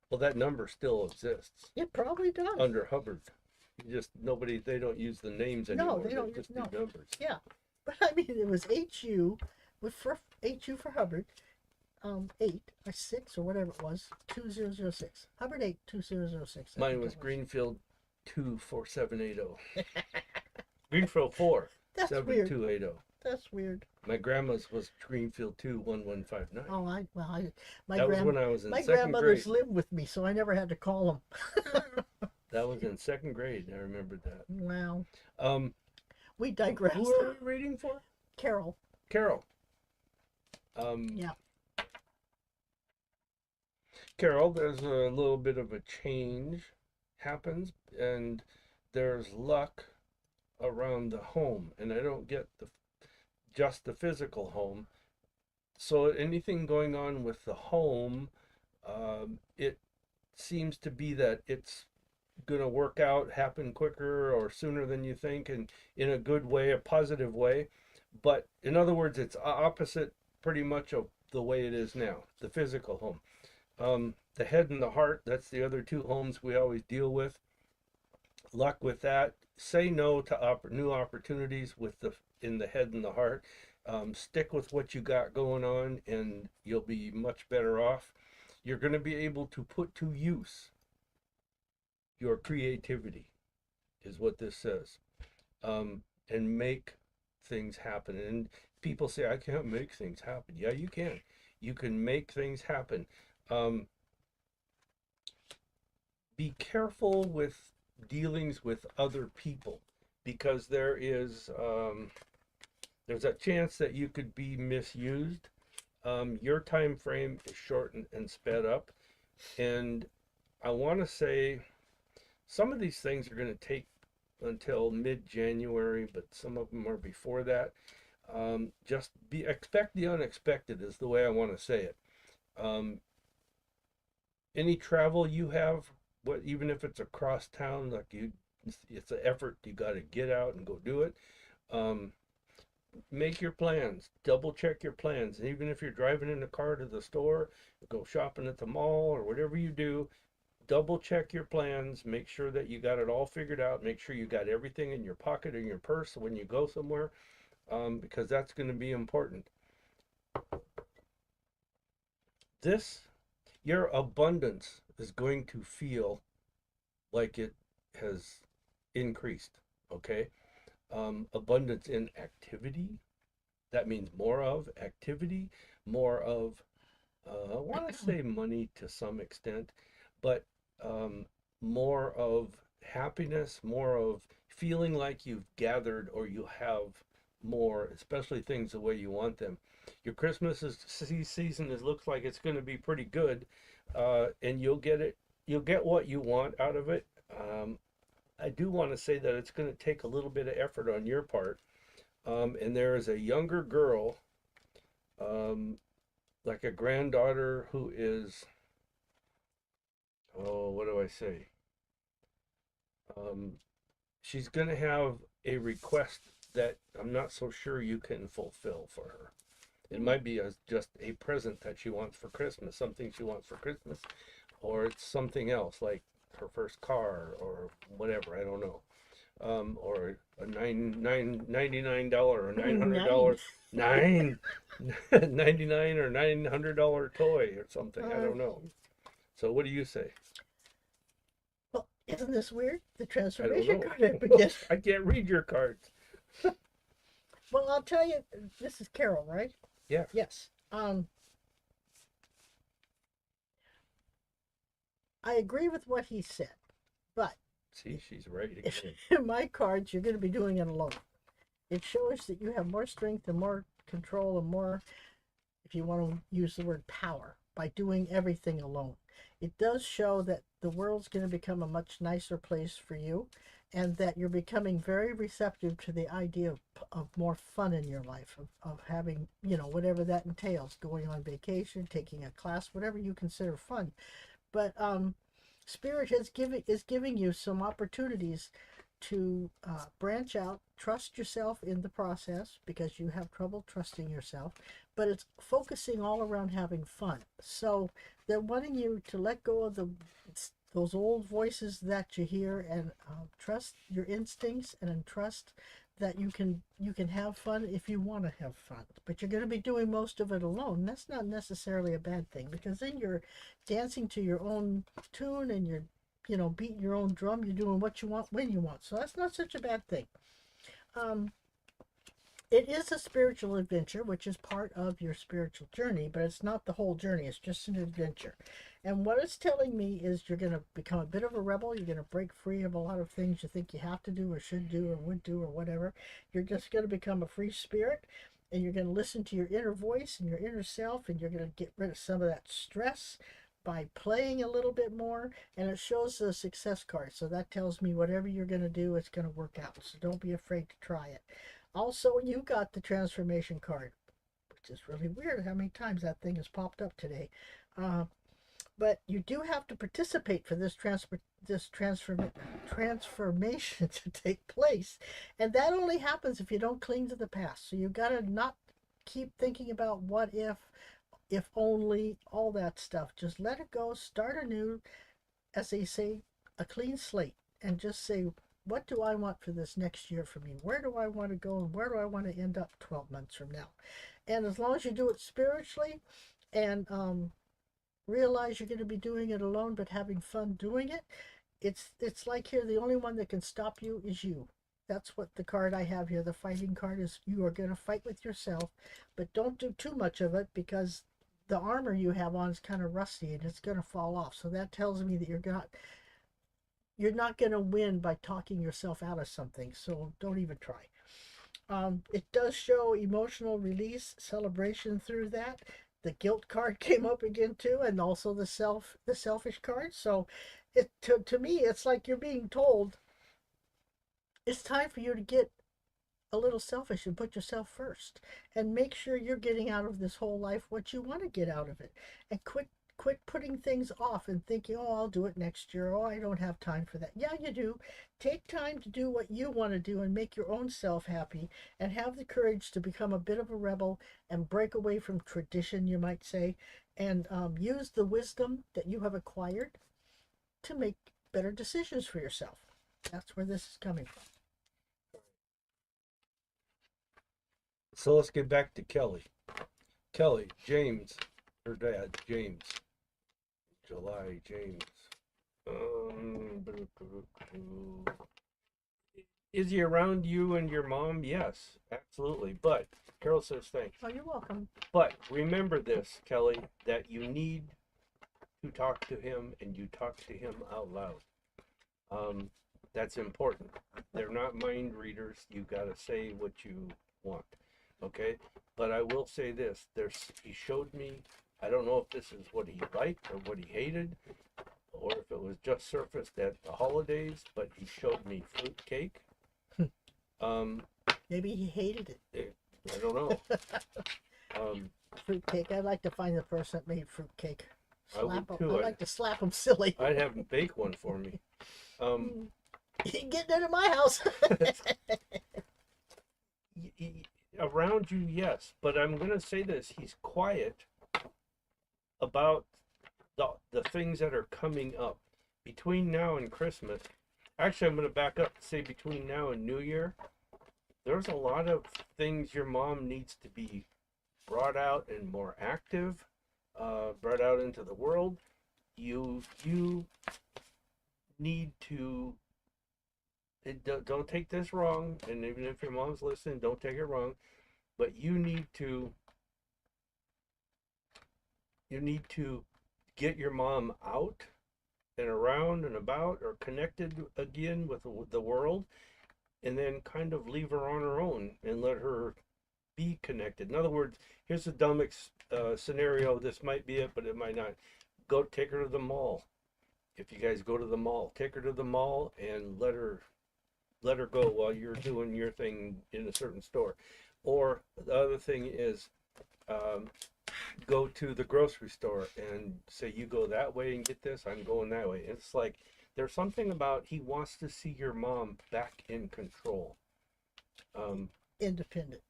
Speaker 1: Well, that number still exists
Speaker 2: It probably does.
Speaker 1: under Hubbard. They don't use the names
Speaker 2: No,
Speaker 1: anymore.
Speaker 2: they don't.
Speaker 1: Just
Speaker 2: No,
Speaker 1: do numbers.
Speaker 2: yeah, but I mean, it was HU for HU for Hubbard. 8 or 6 or whatever it was, 2006. Hubbard 82006.
Speaker 1: Mine was Greenfield 24780. Greenfield 4
Speaker 2: That's weird.
Speaker 1: 7280.
Speaker 2: That's weird.
Speaker 1: My grandma's was Greenfield 21159.
Speaker 2: Oh,
Speaker 1: That was when I was in
Speaker 2: my
Speaker 1: second
Speaker 2: grandmothers
Speaker 1: grade.
Speaker 2: lived with me, so I never had to call them.
Speaker 1: That was in second grade. I remember that.
Speaker 2: Wow.
Speaker 1: Um,
Speaker 2: We digress.
Speaker 1: who are we reading for?
Speaker 2: Carol.
Speaker 1: Carol.
Speaker 2: Yeah.
Speaker 1: Carol, there's a little bit of a change happens, and there's luck around the home, and I don't get just the physical home. So anything going on with the home, it seems to be that it's gonna work out, happen quicker or sooner than you think, and in a good way, a positive way. But in other words, it's opposite pretty much of the way it is now, the physical home. The head and the heart, that's the other two homes we always deal with. Luck with that. Say no to new opportunities with in the head and the heart. Stick with what you got going on, and you'll be much better off. You're going to be able to put to use your creativity, is what this says, and make things happen. And people say, I can't make things happen. Yeah, you can. You can make things happen. Be careful with dealings with other people, because there's a chance that you could be misused. Your time frame is shortened and sped up, and I want to say some of these things are going to take until mid-January, but some of them are before that. Just expect the unexpected is the way I want to say it. Any travel you have, even if it's across town, it's an effort. You got to get out and go do it. Make your plans. Double check your plans. And even if you're driving in the car to the store, go shopping at the mall or whatever you do, double check your plans. Make sure that you got it all figured out. Make sure you got everything in your pocket or in your purse when you go somewhere, because that's going to be important. Your abundance is going to feel like it has increased. Okay. Abundance in activity, That means more of activity, more of, I want to say money to some extent, but um, more of happiness, more of feeling like you've gathered or you have more, especially things the way you want them. Your season looks like it's going to be pretty good, and you'll get it. You'll get what you want out of it. I do want to say that it's going to take a little bit of effort on your part. And there is a younger girl, um, like a granddaughter who is, oh, what do I say? Um, she's going to have a request that I'm not so sure you can fulfill for her. It might be just a present that she wants for Christmas, something she wants for Christmas, or it's something else like her first car or whatever. I don't know. Or a $99 or $900 nine 99 or $900 toy or something. I don't know. So what do you say?
Speaker 2: Well, isn't this weird? The
Speaker 1: I don't
Speaker 2: transformation
Speaker 1: know.
Speaker 2: card I begin.
Speaker 1: I can't read your cards.
Speaker 2: Well, I'll tell you. This is Carol, right?
Speaker 1: Yeah.
Speaker 2: Yes. I agree with what he said, but
Speaker 1: See, she's right again.
Speaker 2: in my cards, you're going to be doing it alone. It shows that you have more strength and more control and more, if you want to use the word power, by doing everything alone. It does show that the world's going to become a much nicer place for you, and that you're becoming very receptive to the idea of more fun in your life, of having, whatever that entails, going on vacation, taking a class, whatever you consider fun. But Spirit is giving you some opportunities to branch out, trust yourself in the process because you have trouble trusting yourself, but it's focusing all around having fun. So they're wanting you to let go of those old voices that you hear and trust your instincts and trust that you can have fun if you want to have fun, but you're going to be doing most of it alone. That's not necessarily a bad thing because then you're dancing to your own tune and you're beating your own drum. You're doing what you want when you want, so that's not such a bad thing. um it is a spiritual adventure, which is part of your spiritual journey, but it's not the whole journey. It's just an adventure. And what it's telling me is you're going to become a bit of a rebel. You're going to break free of a lot of things you think you have to do or should do or would do or whatever. You're just going to become a free spirit, and you're going to listen to your inner voice and your inner self, and you're going to get rid of some of that stress by playing a little bit more. And it shows the success card, so that tells me whatever you're going to do, it's going to work out. So don't be afraid to try it. Also, you got the transformation card, which is really weird how many times that thing has popped up today. But you do have to participate for this transformation to take place, and that only happens if you don't cling to the past. So you got to not keep thinking about what if only, all that stuff. Just let it go, start anew, as they say, a clean slate, and just say, what do I want for this next year for me? Where do I want to go and where do I want to end up 12 months from now? And as long as you do it spiritually and realize you're going to be doing it alone but having fun doing it, it's like here, the only one that can stop you is you. That's what the card I have here, the fighting card, is. You are going to fight with yourself, but don't do too much of it because the armor you have on is kind of rusty and it's going to fall off. So that tells me that you're not going to win by talking yourself out of something, so don't even try. It does show emotional release, celebration through that. The guilt card came up again too, and also the selfish card. So to me, it's like you're being told it's time for you to get a little selfish and put yourself first and make sure you're getting out of this whole life what you want to get out of it, and quit putting things off and thinking, oh, I'll do it next year. Oh, I don't have time for that. Yeah, you do. Take time to do what you want to do and make your own self happy, and have the courage to become a bit of a rebel and break away from tradition, you might say, and use the wisdom that you have acquired to make better decisions for yourself. That's where this is coming from.
Speaker 1: So let's get back to Kelly. Kelly, James, her dad, James. James. Is he around you and your mom? Yes, absolutely. But Carol says thanks.
Speaker 2: Oh, you're welcome.
Speaker 1: But remember this, Kelly, that you need to talk to him and you talk to him out loud. That's important. They're not mind readers. You got to say what you want. Okay? But I will say this. He showed me, I don't know if this is what he liked or what he hated, or if it was just surfaced at the holidays, but he showed me fruitcake.
Speaker 2: Maybe he hated it.
Speaker 1: I don't know.
Speaker 2: Fruitcake. I'd like to find the person that made fruitcake.
Speaker 1: I would too.
Speaker 2: I'd like to slap him silly.
Speaker 1: I'd have him bake one for me.
Speaker 2: He ain't getting into my house.
Speaker 1: Around you, yes, but I'm going to say this: he's quiet about the things that are coming up between now and Christmas. Actually, I'm going to back up and say between now and New Year. There's a lot of things your mom needs to be brought out and more active, brought out into the world. You need to, don't take this wrong, and even if your mom's listening, don't take it wrong, but you need to get your mom out and around and about or connected again with the world, and then kind of leave her on her own and let her be connected. In other words, here's a dumb scenario. This might be it, but it might not. Go take her to the mall. If you guys go to the mall, take her to the mall and let her go while you're doing your thing in a certain store. Or the other thing is, go to the grocery store and say, you go that way and get this, I'm going that way. It's like there's something about he wants to see your mom back in control.
Speaker 2: Independent.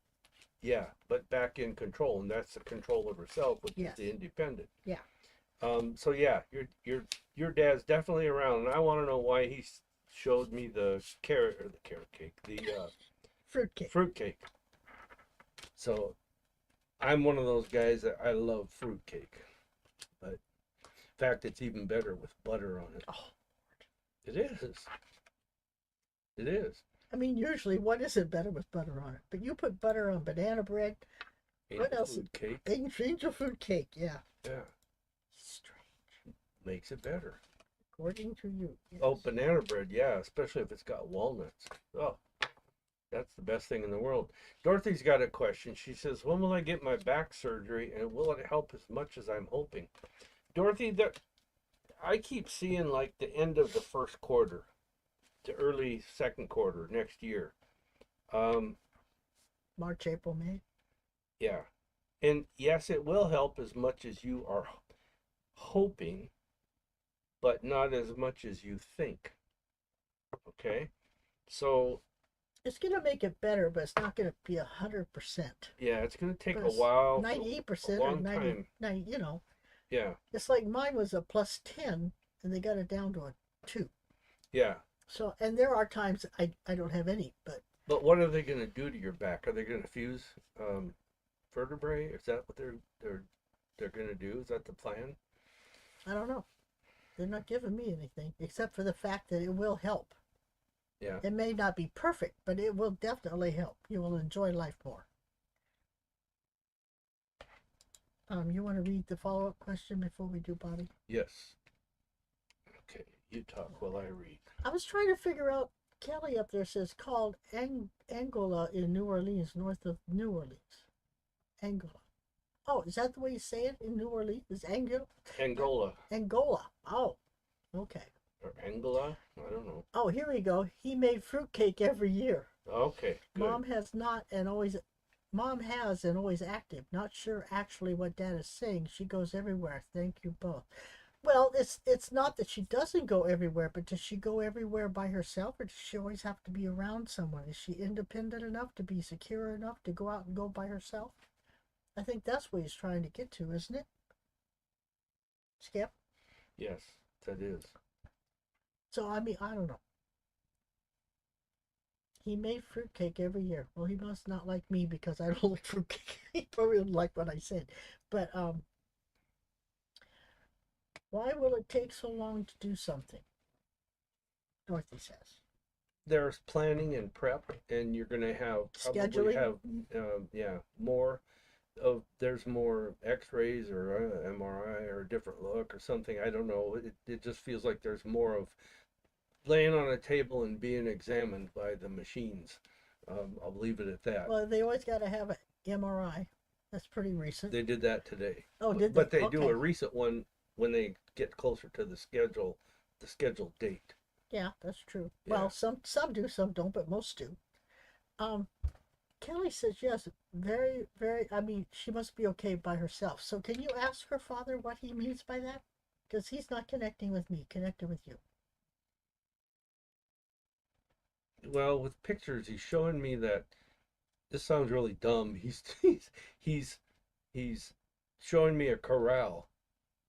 Speaker 1: Yeah, but back in control, and that's the control of herself, which is the independent.
Speaker 2: Yeah.
Speaker 1: So yeah, your dad's definitely around, and I want to know why he showed me the carrot cake, the fruitcake. So I'm one of those guys that I love fruitcake, but in fact, it's even better with butter on it.
Speaker 2: Oh,
Speaker 1: it is. It is.
Speaker 2: I mean, usually, what isn't better with butter on it? But you put butter on banana bread. What else?
Speaker 1: Food cake.
Speaker 2: Angel food cake. Yeah.
Speaker 1: Yeah.
Speaker 2: Strange.
Speaker 1: Makes it better.
Speaker 2: According to you. Yes.
Speaker 1: Oh, banana bread. Yeah, especially if it's got walnuts. Oh, that's the best thing in the world. Dorothy's got a question. She says, when will I get my back surgery, and will it help as much as I'm hoping? Dorothy, I keep seeing like the end of the first quarter to early second quarter next year.
Speaker 2: March, April, May.
Speaker 1: Yeah. And yes, it will help as much as you are hoping, but not as much as you think. Okay? So
Speaker 2: it's going to make it better, but it's not going to be 100%.
Speaker 1: Yeah, it's going to take a while.
Speaker 2: 98% or 90, you know.
Speaker 1: Yeah.
Speaker 2: It's like mine was a +10, and they got it down to a 2.
Speaker 1: Yeah.
Speaker 2: So, and there are times I don't have any, but.
Speaker 1: But what are they going to do to your back? Are they going to fuse vertebrae? Is that what they're going to do? Is that the plan?
Speaker 2: I don't know. They're not giving me anything except for the fact that it will help.
Speaker 1: Yeah.
Speaker 2: It may not be perfect, but it will definitely help. You will enjoy life more. You want to read the follow-up question before we do Bobby?
Speaker 1: Yes. Okay, you talk while I read.
Speaker 2: I was trying to figure out, Kelly up there says called Angola in New Orleans, north of New Orleans. Angola. Oh, is that the way you say it in New Orleans? Is Angola?
Speaker 1: Angola.
Speaker 2: Angola. Oh, okay.
Speaker 1: Or Angola? I don't know.
Speaker 2: Oh, here we go. He made fruitcake every year.
Speaker 1: Okay, good.
Speaker 2: Mom has and always active. Not sure actually what Dad is saying. She goes everywhere. Thank you both. Well, it's not that she doesn't go everywhere, but does she go everywhere by herself, or does she always have to be around someone? Is she independent enough to be secure enough to go out and go by herself? I think that's what he's trying to get to, isn't it? Skip?
Speaker 1: Yes, that is.
Speaker 2: So, I mean, I don't know. He made fruitcake every year. Well, he must not like me because I don't like fruitcake. He probably didn't like what I said. But, why will it take so long to do something? Dorothy says.
Speaker 1: there's planning and prep, and you're going to have probably
Speaker 2: Scheduling.
Speaker 1: have yeah, more of, there's more x-rays or MRI or a different look or something. I don't know, it just feels like there's more of laying on a table and being examined by the machines. I'll leave it at that.
Speaker 2: Well, they always got to have an MRI. That's pretty recent.
Speaker 1: They did that today.
Speaker 2: Oh, did they?
Speaker 1: But they do
Speaker 2: Okay.
Speaker 1: a recent one when they get closer to the scheduled date.
Speaker 2: Yeah, that's true.
Speaker 1: Yeah.
Speaker 2: Well, some do, some don't, but most do. Um, Kelly says yes, very, very. I mean, she must be okay by herself. So, can you ask her father what he means by that? Because he's not connecting with me, connected with you.
Speaker 1: Well, with pictures, he's showing me that this sounds really dumb. He's he's showing me a corral,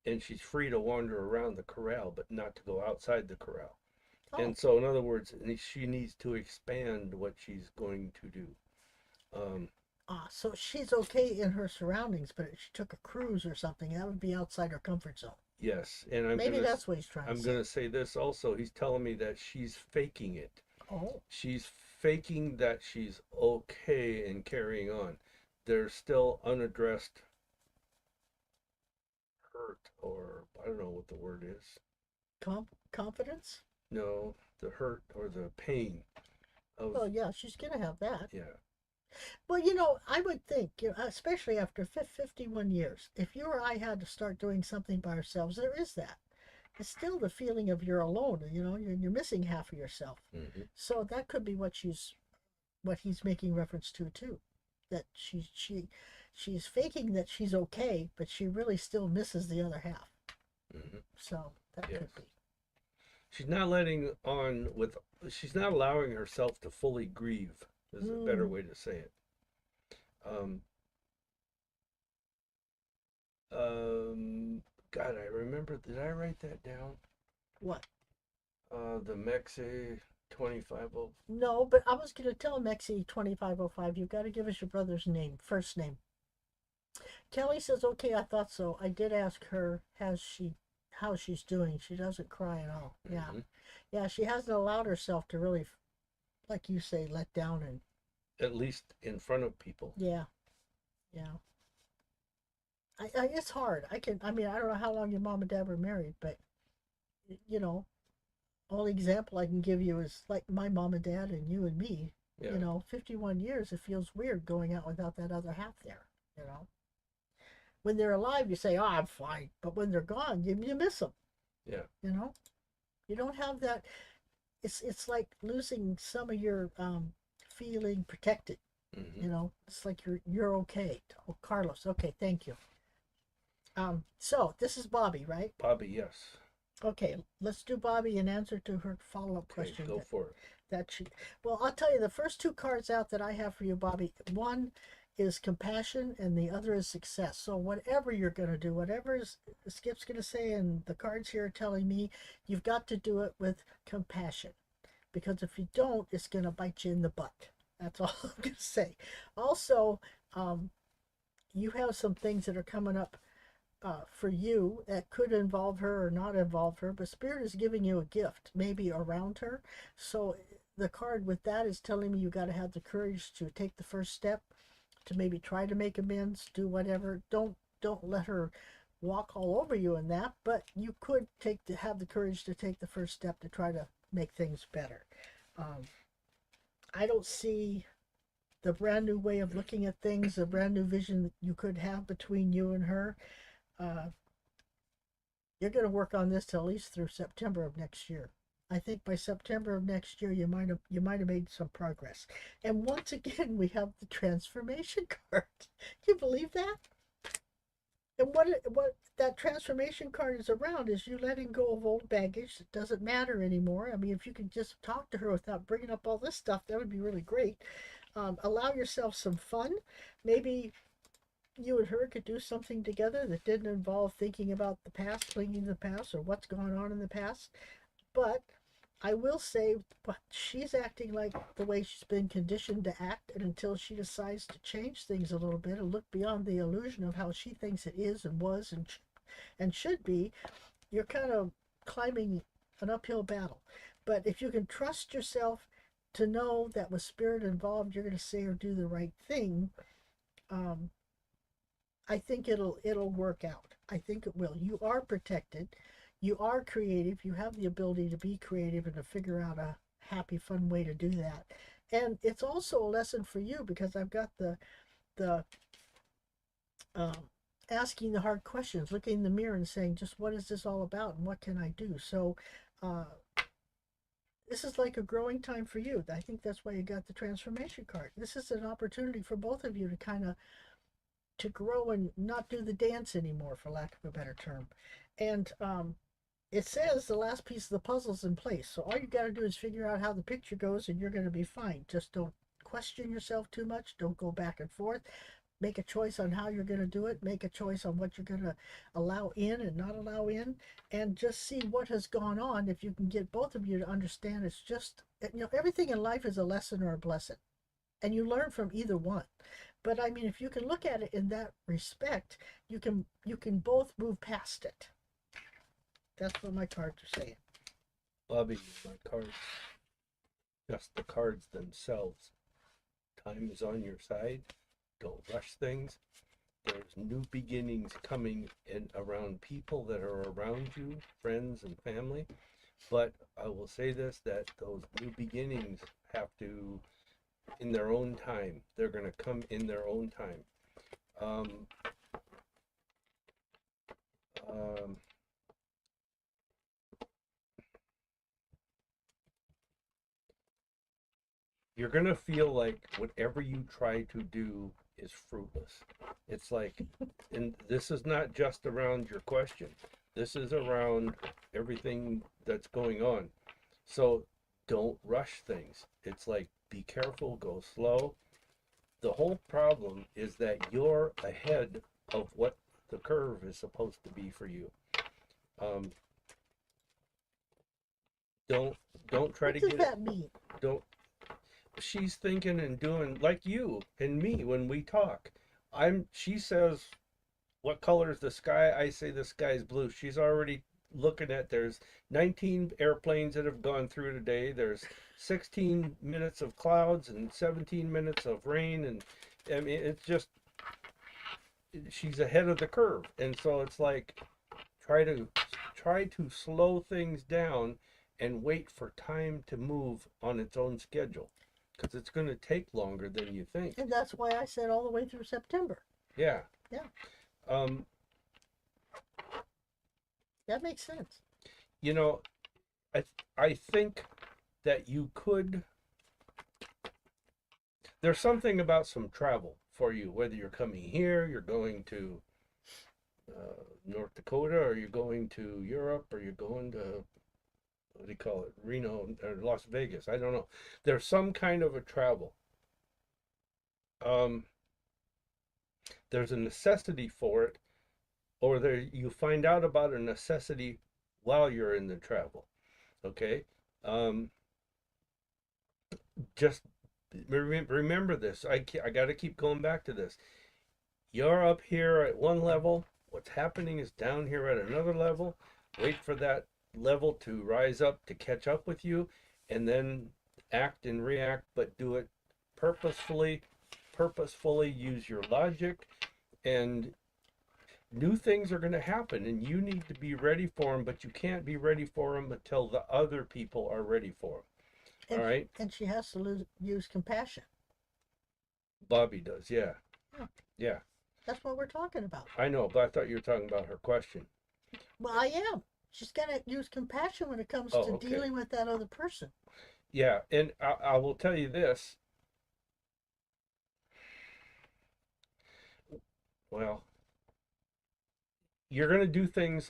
Speaker 1: and she's free to wander around the corral, but not to go outside the corral.
Speaker 2: Oh,
Speaker 1: And so, in other words, she needs to expand what she's going to do. Um,
Speaker 2: so she's okay in her surroundings, but if she took a cruise or something, that would be outside her comfort zone.
Speaker 1: yes, and
Speaker 2: Maybe that's what he's trying to
Speaker 1: I'm
Speaker 2: say.
Speaker 1: gonna say this also. He's telling me that she's faking it.
Speaker 2: Oh,
Speaker 1: She's faking that she's okay and carrying on. There's still unaddressed hurt, or I don't know what the word is.
Speaker 2: confidence?
Speaker 1: No, the hurt or the pain of,
Speaker 2: Well, yeah, she's gonna have that.
Speaker 1: yeah.
Speaker 2: Well, I would think, especially after 51 years, if you or I had to start doing something by ourselves, there is that. It's still the feeling of you're alone, you're missing half of yourself.
Speaker 1: Hmm.
Speaker 2: So that could be what he's making reference to too, that she's faking that she's okay, but she really still misses the other half.
Speaker 1: Hmm.
Speaker 2: So that
Speaker 1: Yes.
Speaker 2: could be.
Speaker 1: She's not letting on with, she's not allowing herself to fully grieve, is a better
Speaker 2: Mm,
Speaker 1: way to say it. Um, um, God, I remember, did I write that down?
Speaker 2: what?
Speaker 1: The Mexi 25.
Speaker 2: No, but I was going to tell Mexi 2505, you've got to give us your brother's name, first name. Kelly says, okay, I thought so. I did ask her, how she's doing. She doesn't cry at all. Yeah.
Speaker 1: Hmm.
Speaker 2: Yeah, she hasn't allowed herself to really, like you say, let down and,
Speaker 1: At least in front of people.
Speaker 2: yeah, yeah. It's hard. I mean, I don't know how long your mom and dad were married, but, you know, only example I can give you is like my mom and dad and you and me.
Speaker 1: Yeah.
Speaker 2: 51 years, it feels weird going out without that other half there, you know. When they're alive, you say, oh, I'm fine. But when they're gone, you miss them,
Speaker 1: Yeah.
Speaker 2: you know. You don't have that. It's like losing some of your feeling protected,
Speaker 1: Hmm.
Speaker 2: It's like you're okay. Oh, Carlos, okay, thank you. So this is Bobby, right?
Speaker 1: Bobby, yes.
Speaker 2: Okay, let's do Bobby in answer to her follow-up
Speaker 1: Okay,
Speaker 2: question.
Speaker 1: go for it.
Speaker 2: That she, well, I'll tell you the first two cards out that I have for you, Bobby. One is compassion, and the other is success. So whatever you're going to do, whatever Skip's going to say, and the cards here are telling me, you've got to do it with compassion, because if you don't, it's going to bite you in the butt. That's all I'm going to say. Also, you have some things that are coming up for you that could involve her or not involve her, but Spirit is giving you a gift, maybe around her. So the card with that is telling me you got to have the courage to take the first step, to maybe try to make amends, do whatever. Don't let her walk all over you in that, but you could have the courage to take the first step to try to make things better. Um, I don't see the brand new way of looking at things, the brand new vision that you could have between you and her. Uh, you're going to work on this till at least through September of next year. I think by September of next year you might have made some progress. And once again, we have the transformation card. Can you believe that? And what that transformation card is around is you letting go of old baggage that doesn't matter anymore. I mean, if you could just talk to her without bringing up all this stuff, that would be really great. Allow yourself some fun. Maybe you and her could do something together that didn't involve thinking about the past, clinging to the past, or what's gone on in the past. But I will say, but she's acting like the way she's been conditioned to act, and until she decides to change things a little bit and look beyond the illusion of how she thinks it is and was and should be, you're kind of climbing an uphill battle. But if you can trust yourself to know that with spirit involved, you're going to say or do the right thing. Um, I think it'll work out. I think it will. You are protected. You are creative. You have the ability to be creative and to figure out a happy, fun way to do that. And it's also a lesson for you because I've got the um, asking the hard questions, looking in the mirror and saying, just what is this all about and what can I do? So uh, this is like a growing time for you. I think that's why you got the transformation card. This is an opportunity for both of you to kind of to grow and not do the dance anymore, for lack of a better term. And it says the last piece of the puzzle's in place. So all you got to do is figure out how the picture goes, and you're going to be fine. Just don't question yourself too much. Don't go back and forth. Make a choice on how you're going to do it. Make a choice on what you're going to allow in and not allow in, and just see what has gone on. If you can get both of you to understand, it's just everything in life is a lesson or a blessing, and you learn from either one. But I mean, if you can look at it in that respect, you can both move past it. That's what my cards are saying.
Speaker 1: Bobby, my cards, just the cards themselves. Time is on your side. Don't rush things. There's new beginnings coming in around people that are around you, friends and family. But I will say this, that those new beginnings have to, in their own time, they're going to come in their own time. Um, um, you're going to feel like whatever you try to do is fruitless. It's like, and this is not just around your question. This is around everything that's going on. So don't rush things. It's like, be careful, go slow. The whole problem is that you're ahead of what the curve is supposed to be for you. Um, don't don't try
Speaker 2: What
Speaker 1: to
Speaker 2: does
Speaker 1: get it.
Speaker 2: that mean?
Speaker 1: Don't. She's thinking and doing like you and me when we talk. She says, what color is the sky? I say the sky is blue. She's already looking at, there's 19 airplanes that have gone through today. There's 16 minutes of clouds and 17 minutes of rain. And I mean, it's just, she's ahead of the curve. And so it's like, try to slow things down and wait for time to move on its own schedule, because it's going to take longer than you think.
Speaker 2: And that's why I said all the way through September.
Speaker 1: Yeah.
Speaker 2: Yeah.
Speaker 1: Um,
Speaker 2: That makes sense.
Speaker 1: you know, I think that you could. There's something about some travel for you, whether you're coming here, you're going to North Dakota, or you're going to Europe, or you're going to, what do you call it, Reno or Las Vegas. I don't know. There's some kind of a travel. Um, there's a necessity for it, or there you find out about a necessity while you're in the travel. Okay. Um, just remember this. I got to keep going back to this. You're up here at one level. What's happening is down here at another level. Wait for that level to rise up to catch up with you, and then act and react, but do it purposefully. Purposefully use your logic, and new things are going to happen, and you need to be ready for them, but you can't be ready for them until the other people are ready for them.
Speaker 2: And,
Speaker 1: All right?
Speaker 2: and she has to use compassion.
Speaker 1: Bobby does, yeah.
Speaker 2: Yeah.
Speaker 1: Yeah.
Speaker 2: That's what we're talking about.
Speaker 1: I know, but I thought you were talking about her question.
Speaker 2: Well, I am. She's got to use compassion when it comes to
Speaker 1: okay.
Speaker 2: dealing with that other person.
Speaker 1: Yeah, and I will tell you this. Well, you're going to do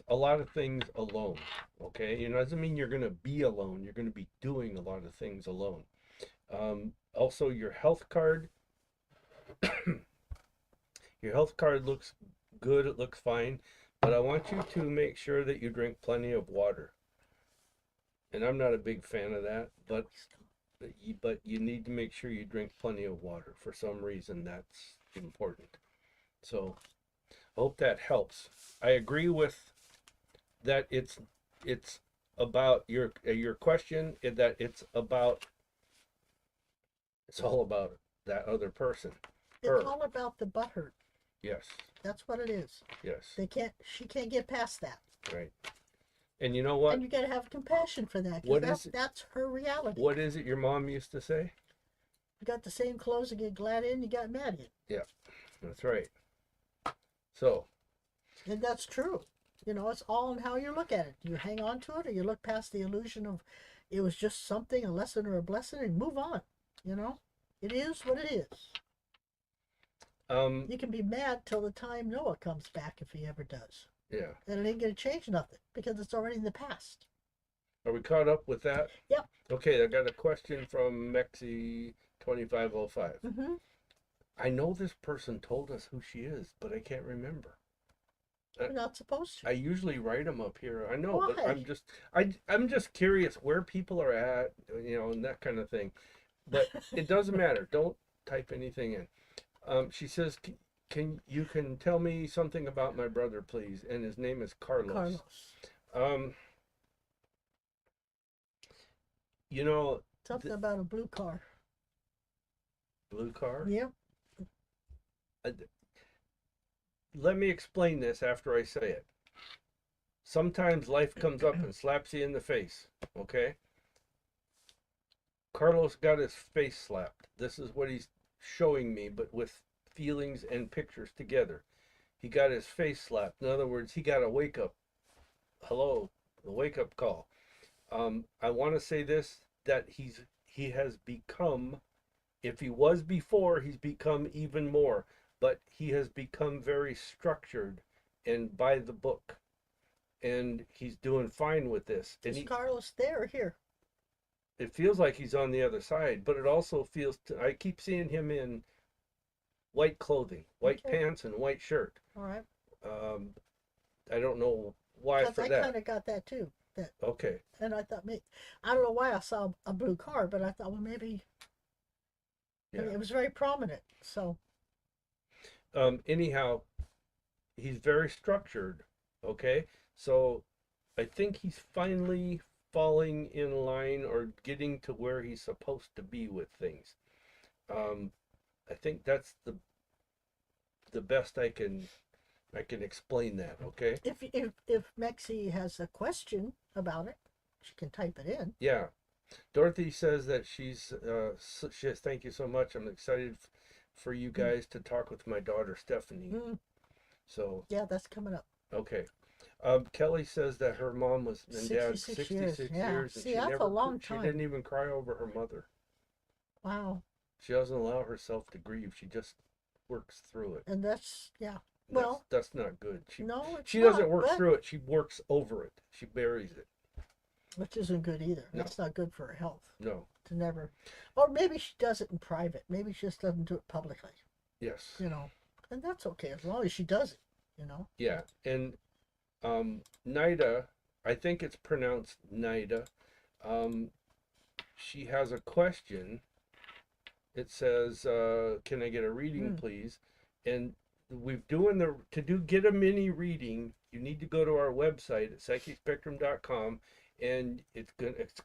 Speaker 1: a lot of things alone, okay? It doesn't mean you're going to be alone. You're going to be doing a lot of things alone. Also, your health card, your health card looks good. It looks fine, but I want you to make sure that you drink plenty of water. And I'm not a big fan of that, but you need to make sure you drink plenty of water. For some reason, that's important. So I hope that helps. I agree with that. It's about your question, that it's about It's all about that other person.
Speaker 2: It's all about the butthurt.
Speaker 1: Yes.
Speaker 2: That's what it is.
Speaker 1: Yes.
Speaker 2: She can't get past that.
Speaker 1: Right. And you know what?
Speaker 2: And you got to have compassion for that. That's her reality.
Speaker 1: What is it your mom used to say?
Speaker 2: You got the same clothes to get glad in, you got mad in.
Speaker 1: Yeah, that's right. So.
Speaker 2: And that's true. You know, it's all in how you look at it. You hang on to it, or you look past the illusion of it was just something, a lesson or a blessing, and move on. You know, it is what it is. You can be mad till the time Noah comes back, if he ever does.
Speaker 1: Yeah.
Speaker 2: And it ain't going to change nothing because it's already in the past.
Speaker 1: Are we caught up with that?
Speaker 2: Yep.
Speaker 1: Okay, I got a question from Mexi2505.
Speaker 2: Mm-hmm.
Speaker 1: I know this person told us who she is, but I can't remember.
Speaker 2: You're not supposed to.
Speaker 1: I usually write them up here. I know,
Speaker 2: Why?
Speaker 1: but I'm just curious where people are at, you know, and that kind of thing. But it doesn't matter. Don't type anything in. She says, "Can you tell me something about my brother, please?" And his name is Carlos. You know,
Speaker 2: something about a blue car.
Speaker 1: Blue car?
Speaker 2: Yeah.
Speaker 1: Let me explain this after I say it. Sometimes life comes up and slaps you in the face, okay? Carlos got his face slapped. This is what he's showing me, but with feelings and pictures together. He got his face slapped. In other words, he got a wake-up. Hello, the wake-up call. I want to say this, that he has become, if he was before, he's become even more. But he has become very structured and by the book. And he's doing fine with this.
Speaker 2: Is Carlos there or here?
Speaker 1: It feels like he's on the other side, but it also feels, I keep seeing him in white clothing, white pants and white shirt.
Speaker 2: All right.
Speaker 1: I don't know why for that.
Speaker 2: I kind of got that too.
Speaker 1: Okay.
Speaker 2: And I thought, I don't know why I saw a blue car, but I thought, well, maybe. Yeah. I mean, it was very prominent, so.
Speaker 1: Anyhow, he's very structured, okay? So I think he's finally falling in line or getting to where he's supposed to be with things. I think that's the best I can explain that, okay?
Speaker 2: If Mexi has a question about it, she can type it in.
Speaker 1: Yeah. Dorothy says that she says, thank you so much. I'm excited for you guys to talk with my daughter Stephanie. So
Speaker 2: yeah, that's coming up.
Speaker 1: Okay. Kelly says that her mom and dad 66 years and
Speaker 2: see, that's a long time.
Speaker 1: She didn't even cry over her mother.
Speaker 2: Wow.
Speaker 1: She doesn't allow herself to grieve. She just works through it.
Speaker 2: And that's well,
Speaker 1: that's not good. She
Speaker 2: not,
Speaker 1: doesn't work through it. She works over it. She buries it.
Speaker 2: Which isn't good either. No. That's not good for her health.
Speaker 1: No.
Speaker 2: To never. Or maybe she does it in private. Maybe she just doesn't do it publicly.
Speaker 1: Yes.
Speaker 2: You know, and that's okay as long as she does it, you know.
Speaker 1: Yeah. And Nida, I think it's pronounced Nida. She has a question. It says, can I get a reading, please? And get a mini reading, you need to go to our website at psychicspectrum.com, and it's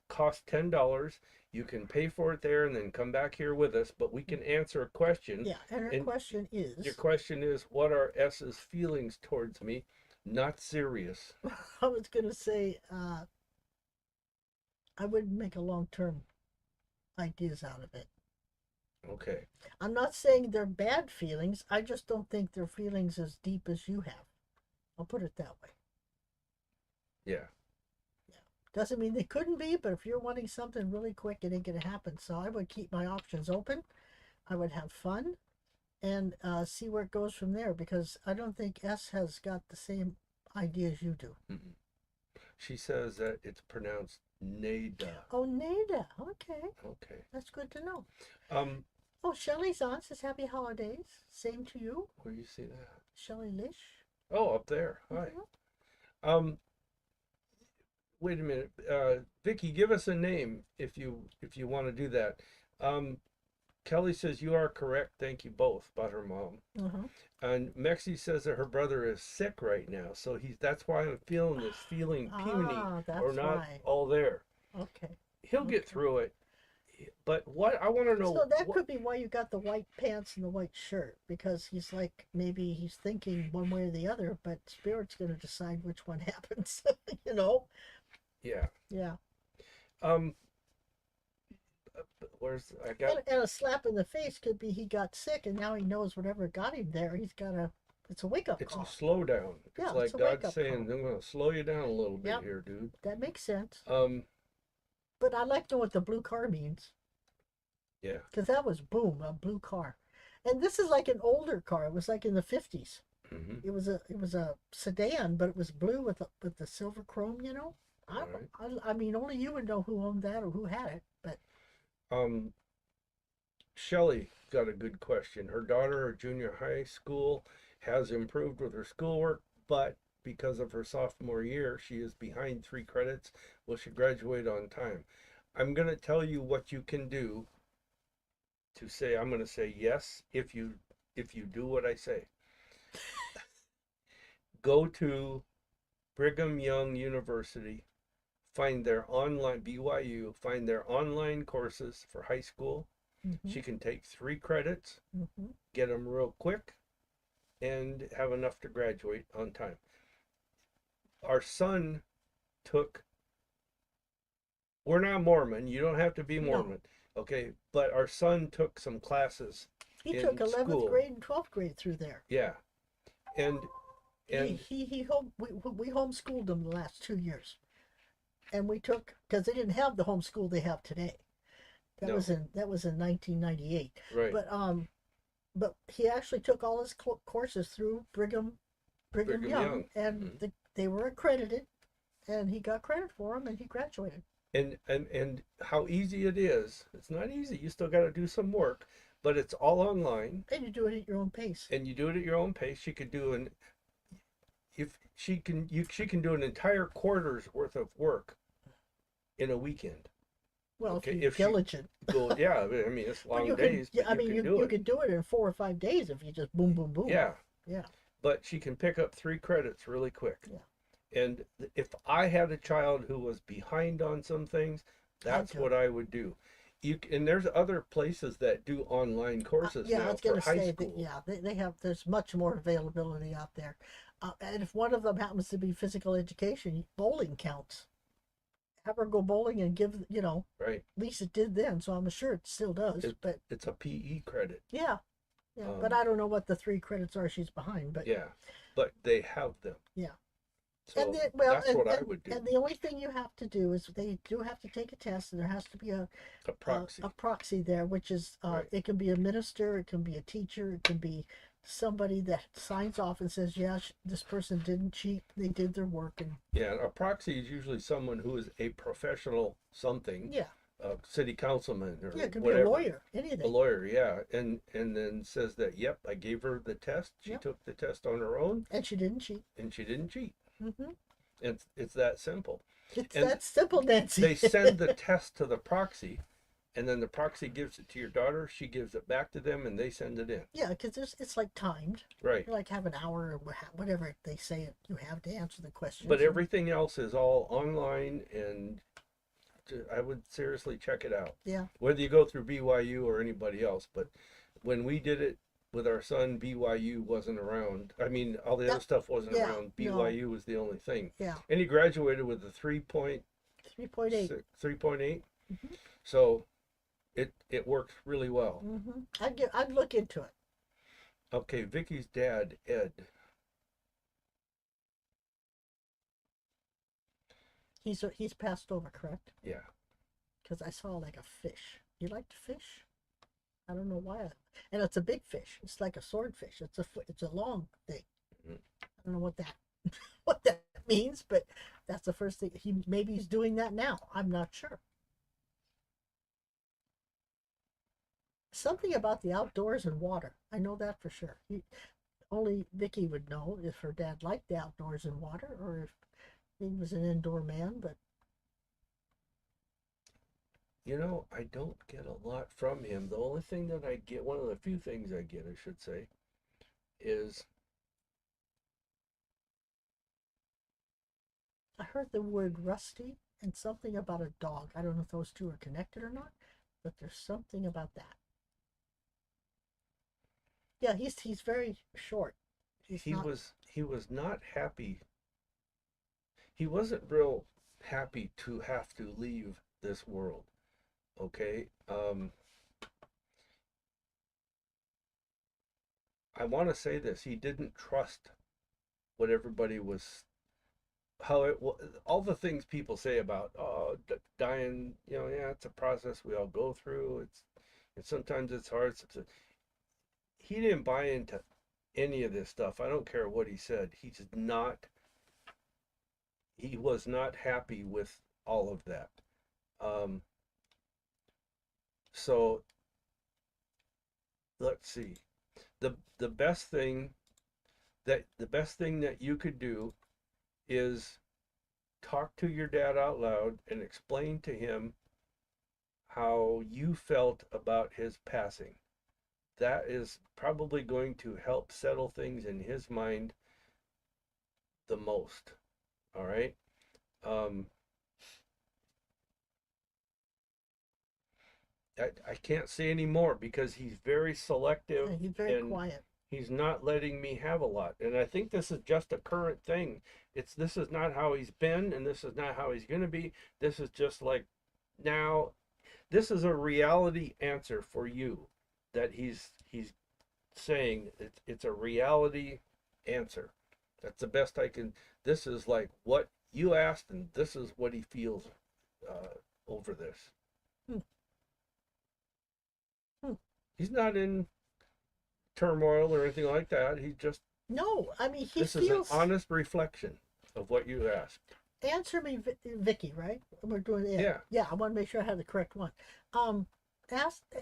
Speaker 1: cost $10. You can pay for it there and then come back here with us, but we can answer a question.
Speaker 2: Yeah, and her question is,
Speaker 1: your question is, what are S's feelings towards me? Not serious.
Speaker 2: I was gonna say, I wouldn't make a long-term ideas out of it.
Speaker 1: Okay.
Speaker 2: I'm not saying they're bad feelings. I just don't think they're feelings as deep as you have. I'll put it that way.
Speaker 1: Yeah.
Speaker 2: Yeah. Doesn't mean they couldn't be, but if you're wanting something really quick, it ain't going to happen. So I would keep my options open. I would have fun and see where it goes from there, because I don't think S has got the same ideas you do.
Speaker 1: Mm-hmm. She says that it's pronounced Nada.
Speaker 2: Oh, Nada. Okay.
Speaker 1: Okay.
Speaker 2: That's good to know. Oh, Shelley's on, says happy holidays. Same to you.
Speaker 1: Where do you see that?
Speaker 2: Shelley Lish.
Speaker 1: Oh, up there. Hi. Wait a minute. Vicky, give us a name if you want to do that. Kelly says you are correct. Thank you both about her mom. And Mexi says that her brother is sick right now, so that's why I'm feeling this feeling puny or not all there.
Speaker 2: Okay.
Speaker 1: He'll get through it. But what I want to know,
Speaker 2: So that could be why you got the white pants and the white shirt, because he's like, maybe he's thinking one way or the other, but spirit's going to decide which one happens, you know?
Speaker 1: yeah.
Speaker 2: Yeah.
Speaker 1: Um, where's I got?
Speaker 2: And a slap in the face could be he got sick and now he knows whatever got him there. It's a wake up
Speaker 1: It's a
Speaker 2: call.
Speaker 1: slowdown. It's
Speaker 2: Yeah,
Speaker 1: like
Speaker 2: it's a
Speaker 1: God
Speaker 2: wake up
Speaker 1: saying,
Speaker 2: call.
Speaker 1: "I'm going to slow you down a little bit
Speaker 2: Yep,
Speaker 1: here, dude."
Speaker 2: that makes sense.
Speaker 1: Um,
Speaker 2: But I like to know what the blue car means,
Speaker 1: yeah.
Speaker 2: because that was boom, a blue car. And this is like an older car. It was like in the 50s.
Speaker 1: Mm-hmm.
Speaker 2: It was a sedan, but it was blue with the silver chrome. You know,
Speaker 1: All right.
Speaker 2: I mean, only you would know who owned that or who had it. But
Speaker 1: Um, Shelley got a good question. Her daughter at junior high school has improved with her schoolwork, but because of her sophomore year, she is behind 3 credits. Will she graduate on time? I'm going to tell you what you can do to say I'm going to say yes if you do what I say. Go to Brigham Young University, find their online BYU, find their online courses for high school.
Speaker 2: mm-hmm,
Speaker 1: She can take 3 credits,
Speaker 2: mm-hmm.
Speaker 1: get them real quick, and have enough to graduate on time. Our son took, we're not Mormon, you don't have to be
Speaker 2: No,
Speaker 1: Mormon, okay? But our son took some classes
Speaker 2: he took
Speaker 1: in
Speaker 2: 11th
Speaker 1: school.
Speaker 2: grade and 12th grade through there.
Speaker 1: Yeah. And and
Speaker 2: We homeschooled him the last 2 years, and we took, because they didn't have the homeschool they have today.
Speaker 1: no,
Speaker 2: That was in 1998.
Speaker 1: right.
Speaker 2: But he actually took all his courses through Brigham Young,
Speaker 1: Young.
Speaker 2: and
Speaker 1: Mhm.
Speaker 2: they were accredited, and he got credit for them, and he graduated.
Speaker 1: And how easy it is. It's not easy. You still got to do some work, but it's all online
Speaker 2: And you do it at your own pace.
Speaker 1: and you do it at your own pace. She could do an if she can do an entire quarter's worth of work in a weekend.
Speaker 2: Well,
Speaker 1: Okay,
Speaker 2: if you're diligent.
Speaker 1: yeah, I mean it's
Speaker 2: But
Speaker 1: long days, but
Speaker 2: I mean,
Speaker 1: you can do
Speaker 2: you
Speaker 1: it.
Speaker 2: could do it in 4 or 5 days if you just boom, boom, boom.
Speaker 1: Yeah,
Speaker 2: Yeah.
Speaker 1: but she can pick up 3 credits really quick.
Speaker 2: Yeah.
Speaker 1: And if I had a child who was behind on some things, that's what I would do. And there's other places that do online courses
Speaker 2: yeah, I
Speaker 1: now
Speaker 2: was
Speaker 1: for
Speaker 2: going to
Speaker 1: high
Speaker 2: say
Speaker 1: school.
Speaker 2: that. Yeah, they have. There's much more availability out there, and if one of them happens to be physical education, bowling counts. Have her go bowling and give,
Speaker 1: Right.
Speaker 2: at least it did then, so I'm sure it still does. But
Speaker 1: It's a PE credit.
Speaker 2: yeah, yeah. But I don't know what the 3 credits are she's behind. But
Speaker 1: yeah, but they have them.
Speaker 2: yeah.
Speaker 1: So
Speaker 2: And
Speaker 1: that's what I would do.
Speaker 2: and the only thing you have to do is they do have to take a test, and there has to be
Speaker 1: A proxy.
Speaker 2: a proxy there, which is
Speaker 1: Right.
Speaker 2: it can be a minister, it can be a teacher, it can be somebody that signs off and says, yeah, this person didn't cheat, they did their work, and
Speaker 1: Yeah, a proxy is usually someone who is a professional something.
Speaker 2: yeah,
Speaker 1: A city councilman or
Speaker 2: yeah, it could
Speaker 1: whatever.
Speaker 2: be a lawyer, anything.
Speaker 1: A lawyer, yeah, and then says that yep, I gave her the test. She
Speaker 2: Yep.
Speaker 1: took the test on her own,
Speaker 2: And she didn't cheat.
Speaker 1: and she didn't cheat.
Speaker 2: Mm-hmm.
Speaker 1: It's that simple.
Speaker 2: It's
Speaker 1: And
Speaker 2: that simple, Nancy.
Speaker 1: they send the test to the proxy, and then the proxy gives it to your daughter. She gives it back to them, and they send it in.
Speaker 2: Yeah, because it's like timed.
Speaker 1: Right.
Speaker 2: You like have an hour or whatever they say you have to answer the questions.
Speaker 1: But everything else is all online, and I would seriously check it out.
Speaker 2: Yeah.
Speaker 1: Whether you go through BYU or anybody else, but when we did it with our son, BYU wasn't around. I mean, all the other stuff wasn't
Speaker 2: yeah,
Speaker 1: around. BYU was the only thing.
Speaker 2: Yeah.
Speaker 1: And he graduated with a 3.8.
Speaker 2: 3.8.
Speaker 1: 3.8.
Speaker 2: Mm-hmm.
Speaker 1: So it worked really well.
Speaker 2: Mm-hmm. I'd look into it.
Speaker 1: Okay, Vicky's dad, Ed.
Speaker 2: He's passed over, correct?
Speaker 1: Yeah.
Speaker 2: Because I saw like a fish. You like to fish? I don't know why. And it's a big fish. It's like a swordfish. It's a long thing.
Speaker 1: Mm-hmm.
Speaker 2: I don't know what that means, but that's the first thing. Maybe he's doing that now. I'm not sure. Something about the outdoors and water. I know that for sure. Only Vicky would know if her dad liked the outdoors and water, or if he was an indoor man. But
Speaker 1: I don't get a lot from him. The only thing that I get, one of the few things I get, I should say, is
Speaker 2: I heard the word rusty and something about a dog. I don't know if those two are connected or not, but there's something about that. Yeah, he's very short.
Speaker 1: He was not happy. He wasn't real happy to have to leave this world. Okay. I want to say this. He didn't trust what everybody was, how it, all the things people say about, oh, dying, yeah, it's a process we all go through. And sometimes it's hard. He didn't buy into any of this stuff. I don't care what he said. He was not happy with all of that. Um, so let's see. The best thing that you could do is talk to your dad out loud and explain to him how you felt about his passing. That is probably going to help settle things in his mind the most. All right. Um, I can't say any more because he's very selective.
Speaker 2: Yeah, he's very
Speaker 1: and
Speaker 2: quiet.
Speaker 1: He's not letting me have a lot. And I think this is just a current thing. This is not how he's been, and this is not how he's going to be. This is just like now. This is a reality answer for you that he's saying it's a reality answer. That's the best I can. This is like what you asked, and this is what he feels over this.
Speaker 2: Hmm. Hmm.
Speaker 1: He's not in turmoil or anything like that. He's just,
Speaker 2: no. I mean,
Speaker 1: this is an honest reflection of what you asked.
Speaker 2: Answer me, Vicky. Right? We're doing it.
Speaker 1: Yeah.
Speaker 2: Yeah. I want to make sure I have the correct one.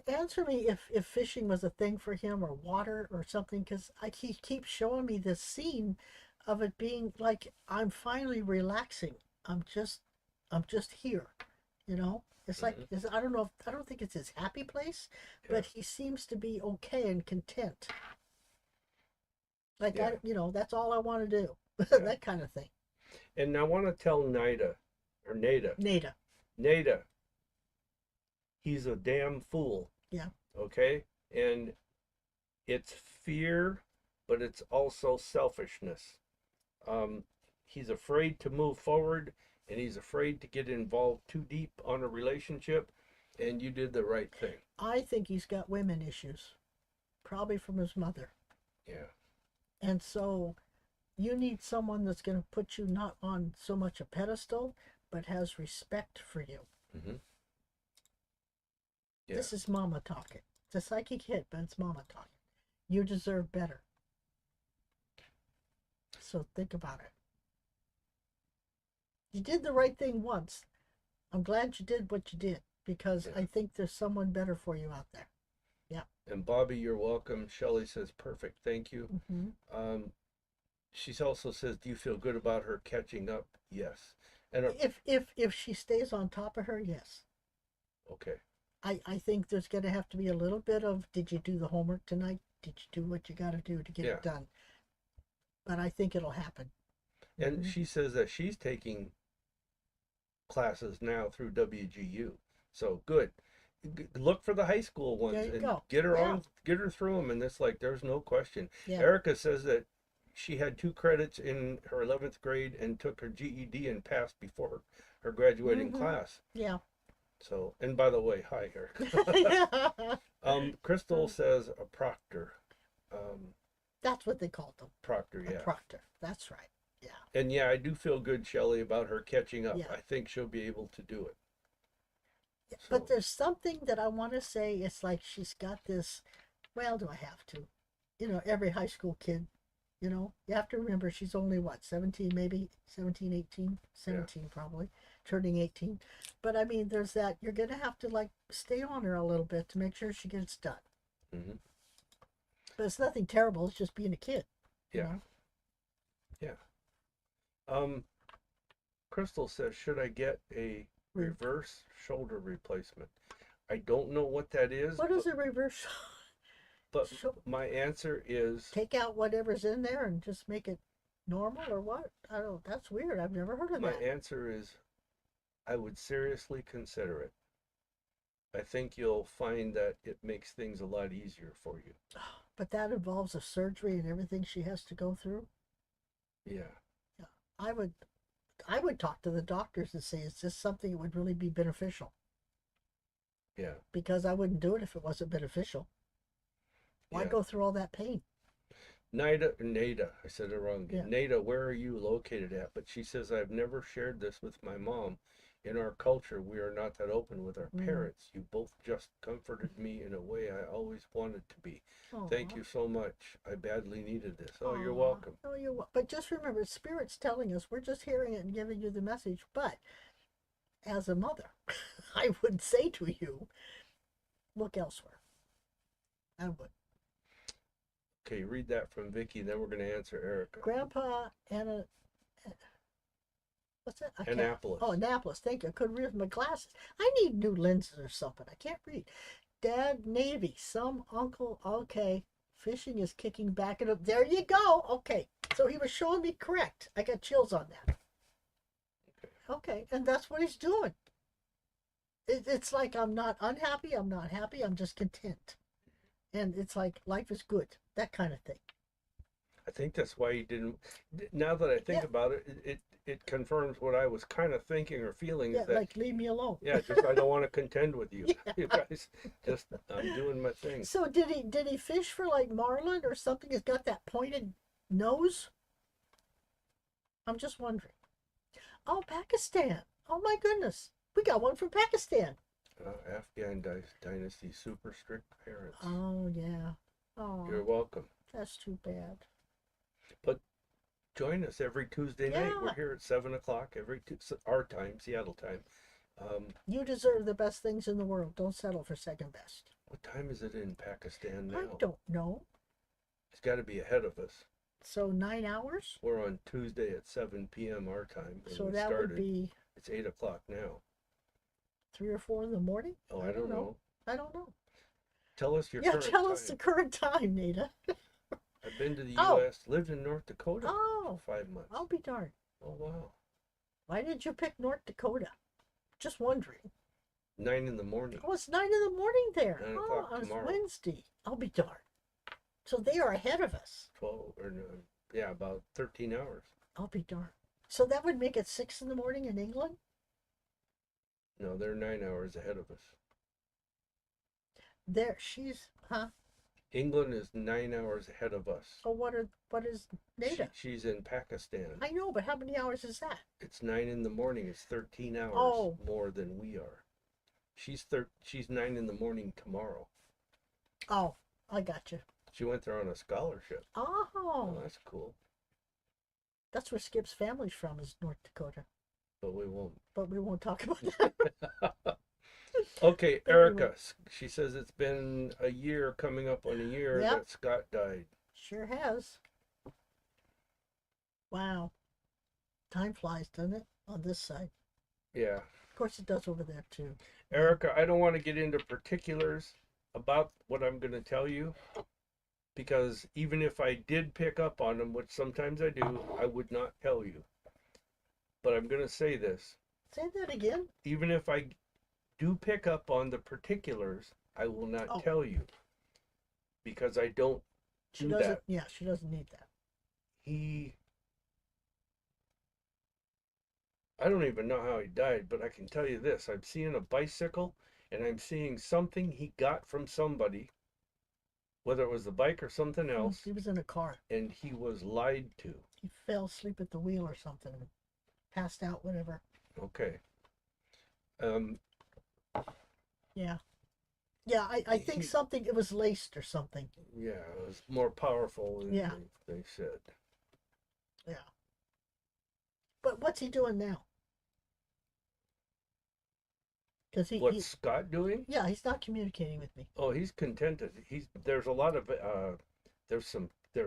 Speaker 2: Answer me if fishing was a thing for him or water or something, because he keeps showing me this scene of it being like I'm finally relaxing. I'm just here. It's like I don't know. I don't think it's his happy place, but he seems to be okay and content. Like that's all I want to do. That kind of thing.
Speaker 1: And I want to tell Nada, he's a damn fool.
Speaker 2: Yeah.
Speaker 1: Okay? And it's fear, but it's also selfishness. He's afraid to move forward, and he's afraid to get involved too deep on a relationship, and you did the right thing.
Speaker 2: I think he's got women issues, probably from his mother.
Speaker 1: Yeah.
Speaker 2: And so you need someone that's going to put you not on so much a pedestal, but has respect for you.
Speaker 1: Mm-hmm. Yeah.
Speaker 2: This is mama talking. It's a psychic hit, but it's mama talking. You deserve better. So think about it. You did the right thing once. I'm glad you did what you did, because I think there's someone better for you out there. Yeah.
Speaker 1: And Bobby, you're welcome. Shelley says, perfect. Thank you.
Speaker 2: Mm-hmm.
Speaker 1: She also says, do you feel good about her catching up? Yes. And
Speaker 2: if she stays on top of her, yes.
Speaker 1: Okay.
Speaker 2: I think there's going to have to be a little bit of, did you do the homework tonight? Did you do what you got to do to get it done? But I think it'll happen.
Speaker 1: And she says that she's taking classes now through WGU. So good. Look for the high school ones and get her on, get her through them. And it's like, there's no question. Yeah. Erica says that she had 2 credits in her 11th grade and took her GED and passed before her graduating class.
Speaker 2: Yeah.
Speaker 1: So, and by the way, hi, Erica. Crystal says a proctor.
Speaker 2: That's what they called them.
Speaker 1: Proctor, yeah.
Speaker 2: A proctor. That's right. Yeah.
Speaker 1: And yeah, I do feel good, Shelley, about her catching up. Yeah. I think she'll be able to do it.
Speaker 2: Yeah, so. But there's something that I want to say. It's like she's got this, well, do I have to? Every high school kid, you have to remember she's only, 17 maybe? 17, 18? 17 probably. Turning 18. But I mean, there's that, you're going to have to stay on her a little bit to make sure she gets done. Mm-hmm. But it's nothing terrible. It's just being a kid.
Speaker 1: Yeah. Yeah. Crystal says, should I get a reverse shoulder replacement? I don't know what that is.
Speaker 2: What is a reverse?
Speaker 1: But my answer is,
Speaker 2: take out whatever's in there and just make it normal, or what? I don't. That's weird. I've never heard of that.
Speaker 1: My answer is, I would seriously consider it. I think you'll find that it makes things a lot easier for you.
Speaker 2: But that involves a surgery and everything she has to go through.
Speaker 1: Yeah.
Speaker 2: Yeah. I would talk to the doctors and say, is this something that would really be beneficial?
Speaker 1: Yeah.
Speaker 2: Because I wouldn't do it if it wasn't beneficial. Why
Speaker 1: Yeah.
Speaker 2: go through all that pain?
Speaker 1: Nada, I said it wrong.
Speaker 2: Yeah.
Speaker 1: Nada, where are you located at? But she says, I've never shared this with my mom. In our culture, we are not that open with our parents. You both just comforted me in a way I always wanted to be.
Speaker 2: Aww.
Speaker 1: Thank you so much. I badly needed this. Oh,
Speaker 2: Aww.
Speaker 1: you're welcome.
Speaker 2: Oh, you're welcome. But just remember, Spirit's telling us, we're just hearing it and giving you the message. But as a mother, I would say to you, look elsewhere. I would.
Speaker 1: Okay, read that from Vicky, then we're going to answer Erica.
Speaker 2: Grandpa and what's that?
Speaker 1: Annapolis.
Speaker 2: Oh, Annapolis. Thank you. I couldn't read my glasses. I need new lenses or something. I can't read. Dad, Navy. Some uncle. Okay. Fishing is kicking back and up. There you go. Okay. So he was showing me correct. I got chills on that. Okay. And that's what he's doing. It's like I'm not unhappy. I'm not happy. I'm just content. And it's like life is good. That kind of thing.
Speaker 1: I think that's why he didn't. Now that I think about it, it confirms what I was kind of thinking or feeling.
Speaker 2: Yeah,
Speaker 1: that,
Speaker 2: like leave me alone.
Speaker 1: Yeah, just I don't want to contend with you.
Speaker 2: Yeah.
Speaker 1: You guys, just I'm doing my thing.
Speaker 2: So did he fish for like marlin or something? He's got that pointed nose. I'm just wondering. Oh, Pakistan. Oh my goodness, we got one from Pakistan.
Speaker 1: Afghan dynasty, super strict parents.
Speaker 2: Oh yeah. Oh.
Speaker 1: You're welcome.
Speaker 2: That's too bad.
Speaker 1: But join us every Tuesday night. We're here at 7:00 our time, Seattle time.
Speaker 2: You deserve the best things in the world. Don't settle for second best.
Speaker 1: What time is it in Pakistan now?
Speaker 2: I don't know.
Speaker 1: It's got to be ahead of us.
Speaker 2: So 9 hours?
Speaker 1: We're on Tuesday at 7 p.m. our time.
Speaker 2: So that would be...
Speaker 1: It's 8 o'clock now.
Speaker 2: 3 or 4 in the morning?
Speaker 1: Oh, I don't know.
Speaker 2: I don't know.
Speaker 1: Tell us your current time.
Speaker 2: Yeah, tell us the current time, Nita.
Speaker 1: I've been to the U.S., lived in North Dakota for 5 months.
Speaker 2: I'll be darned.
Speaker 1: Oh, wow.
Speaker 2: Why did you pick North Dakota? Just wondering.
Speaker 1: 9 in the morning.
Speaker 2: Oh, it's 9 in the morning there.
Speaker 1: 9 o'clock tomorrow.
Speaker 2: On Wednesday. I'll be darned. So they are ahead of us.
Speaker 1: 12 or no, yeah, about 13 hours.
Speaker 2: I'll be darned. So that would make it 6 in the morning in England?
Speaker 1: No, they're 9 hours ahead of us.
Speaker 2: There, she's,
Speaker 1: England is 9 hours ahead of us.
Speaker 2: Oh, what is Nada?
Speaker 1: She's in Pakistan.
Speaker 2: I know, but how many hours is that?
Speaker 1: It's 9 in the morning. It's 13 hours more than we are. She's 9 in the morning tomorrow.
Speaker 2: Oh, I got you.
Speaker 1: She went there on a scholarship.
Speaker 2: Oh,
Speaker 1: that's cool.
Speaker 2: That's where Skip's family's from, is North Dakota.
Speaker 1: But we won't.
Speaker 2: But we won't talk about that.
Speaker 1: Okay, Erica. She says it's been a year, coming up on a year that Scott died.
Speaker 2: Sure has. Wow. Time flies, doesn't it? On this side.
Speaker 1: Yeah.
Speaker 2: Of course it does over there too.
Speaker 1: Erica, I don't want to get into particulars about what I'm going to tell you, because even if I did pick up on them, which sometimes I do, I would not tell you. But I'm going to say this.
Speaker 2: Say that again.
Speaker 1: Even if I do pick up on the particulars, I will not tell you, because I don't do that.
Speaker 2: Yeah, she doesn't need that.
Speaker 1: I don't even know how he died, but I can tell you this. I'm seeing a bicycle, and I'm seeing something he got from somebody, whether it was the bike or something else.
Speaker 2: He was in a car.
Speaker 1: And he was lied to.
Speaker 2: He fell asleep at the wheel or something. Passed out, whatever.
Speaker 1: Okay.
Speaker 2: Yeah. Yeah, I think something, it was laced or something.
Speaker 1: Yeah, it was more powerful than they said.
Speaker 2: Yeah. But what's he doing now?
Speaker 1: What's Scott doing?
Speaker 2: Yeah, he's not communicating with me.
Speaker 1: Oh, he's contented. There's a lot of there's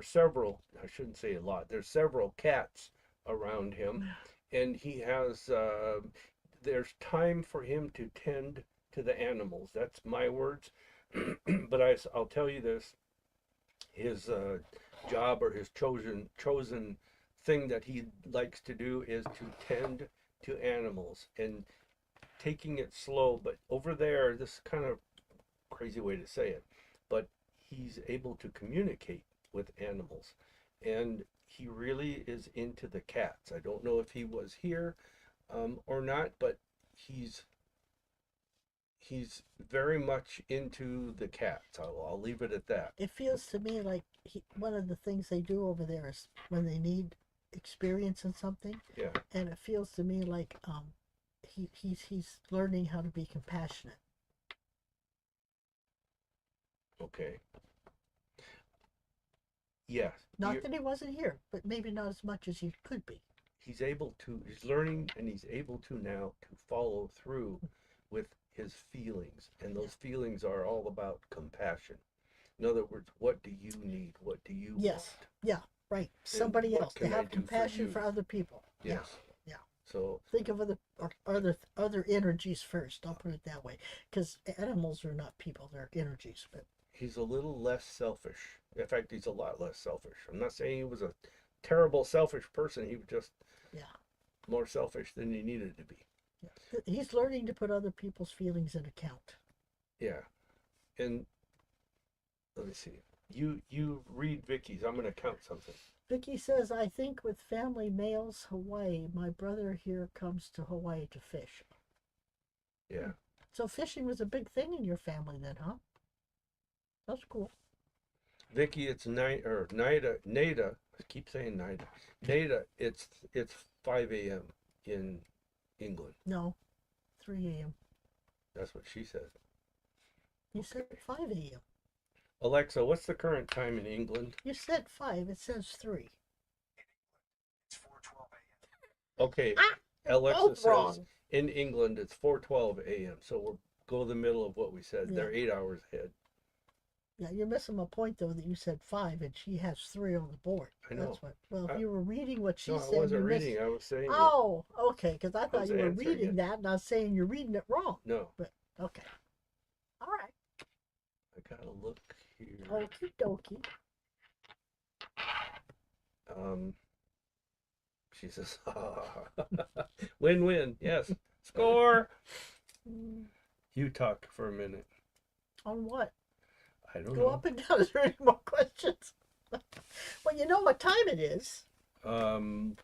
Speaker 1: several, I shouldn't say a lot. There's several cats around him, and he has there's time for him to tend to the animals. That's my words. But I'll tell you this. His job, or his chosen thing that he likes to do, is to tend to animals. And taking it slow, but over there, this is kind of crazy way to say it, but he's able to communicate with animals, and he really is into the cats. I don't know if he was here or not, but he's very much into the cats. I'll leave it at that.
Speaker 2: It feels to me like one of the things they do over there is when they need experience in something.
Speaker 1: Yeah.
Speaker 2: And it feels to me like he's learning how to be compassionate.
Speaker 1: Okay. Yes.
Speaker 2: Not that he wasn't here, but maybe not as much as he could be.
Speaker 1: He's learning, and he's able to now to follow through with his feelings. And those feelings are all about compassion. In other words, what do you need? What do you want?
Speaker 2: Yeah, right. Somebody else. To have compassion for other people.
Speaker 1: Yes.
Speaker 2: Yeah.
Speaker 1: So
Speaker 2: think of other energies first. I'll put it that way. Because animals are not people, they're energies. But
Speaker 1: he's a little less selfish. In fact, he's a lot less selfish. I'm not saying he was a terrible selfish person. He was just more selfish than he needed to be.
Speaker 2: Yeah. He's learning to put other people's feelings in account.
Speaker 1: Yeah. And let me see. You read Vicky's. I'm going to count something.
Speaker 2: Vicky says, I think with family males, Hawaii. My brother here comes to Hawaii to fish.
Speaker 1: Yeah.
Speaker 2: So fishing was a big thing in your family then, huh? That's cool.
Speaker 1: Vicky, it's Nida. I keep saying Nida. Nida, it's 5 a.m. in England.
Speaker 2: No, 3 a.m.
Speaker 1: That's what she said.
Speaker 2: You said 5 a.m.
Speaker 1: Alexa, what's the current time in England?
Speaker 2: You said 5. It says 3.
Speaker 3: It's 4:12 a.m.
Speaker 1: Okay. Alexa says in England it's 4:12 a.m. So we'll go the middle of what we said. Yeah. They're 8 hours ahead.
Speaker 2: Yeah, you're missing my point though that you said 5 and she has 3 on the board.
Speaker 1: I know.
Speaker 2: That's what. Well, if you were reading what she said,
Speaker 1: I wasn't reading. I was saying.
Speaker 2: Oh, okay. Because I thought you were reading that, and I was saying you're reading it wrong.
Speaker 1: No.
Speaker 2: But okay. All right.
Speaker 1: I gotta look here.
Speaker 2: Okie dokie.
Speaker 1: She says, win-win. Yes. Score. You talk for a minute.
Speaker 2: On what?
Speaker 1: I don't know.
Speaker 2: Go up and down. Is there any more questions? Well, you know what time it is.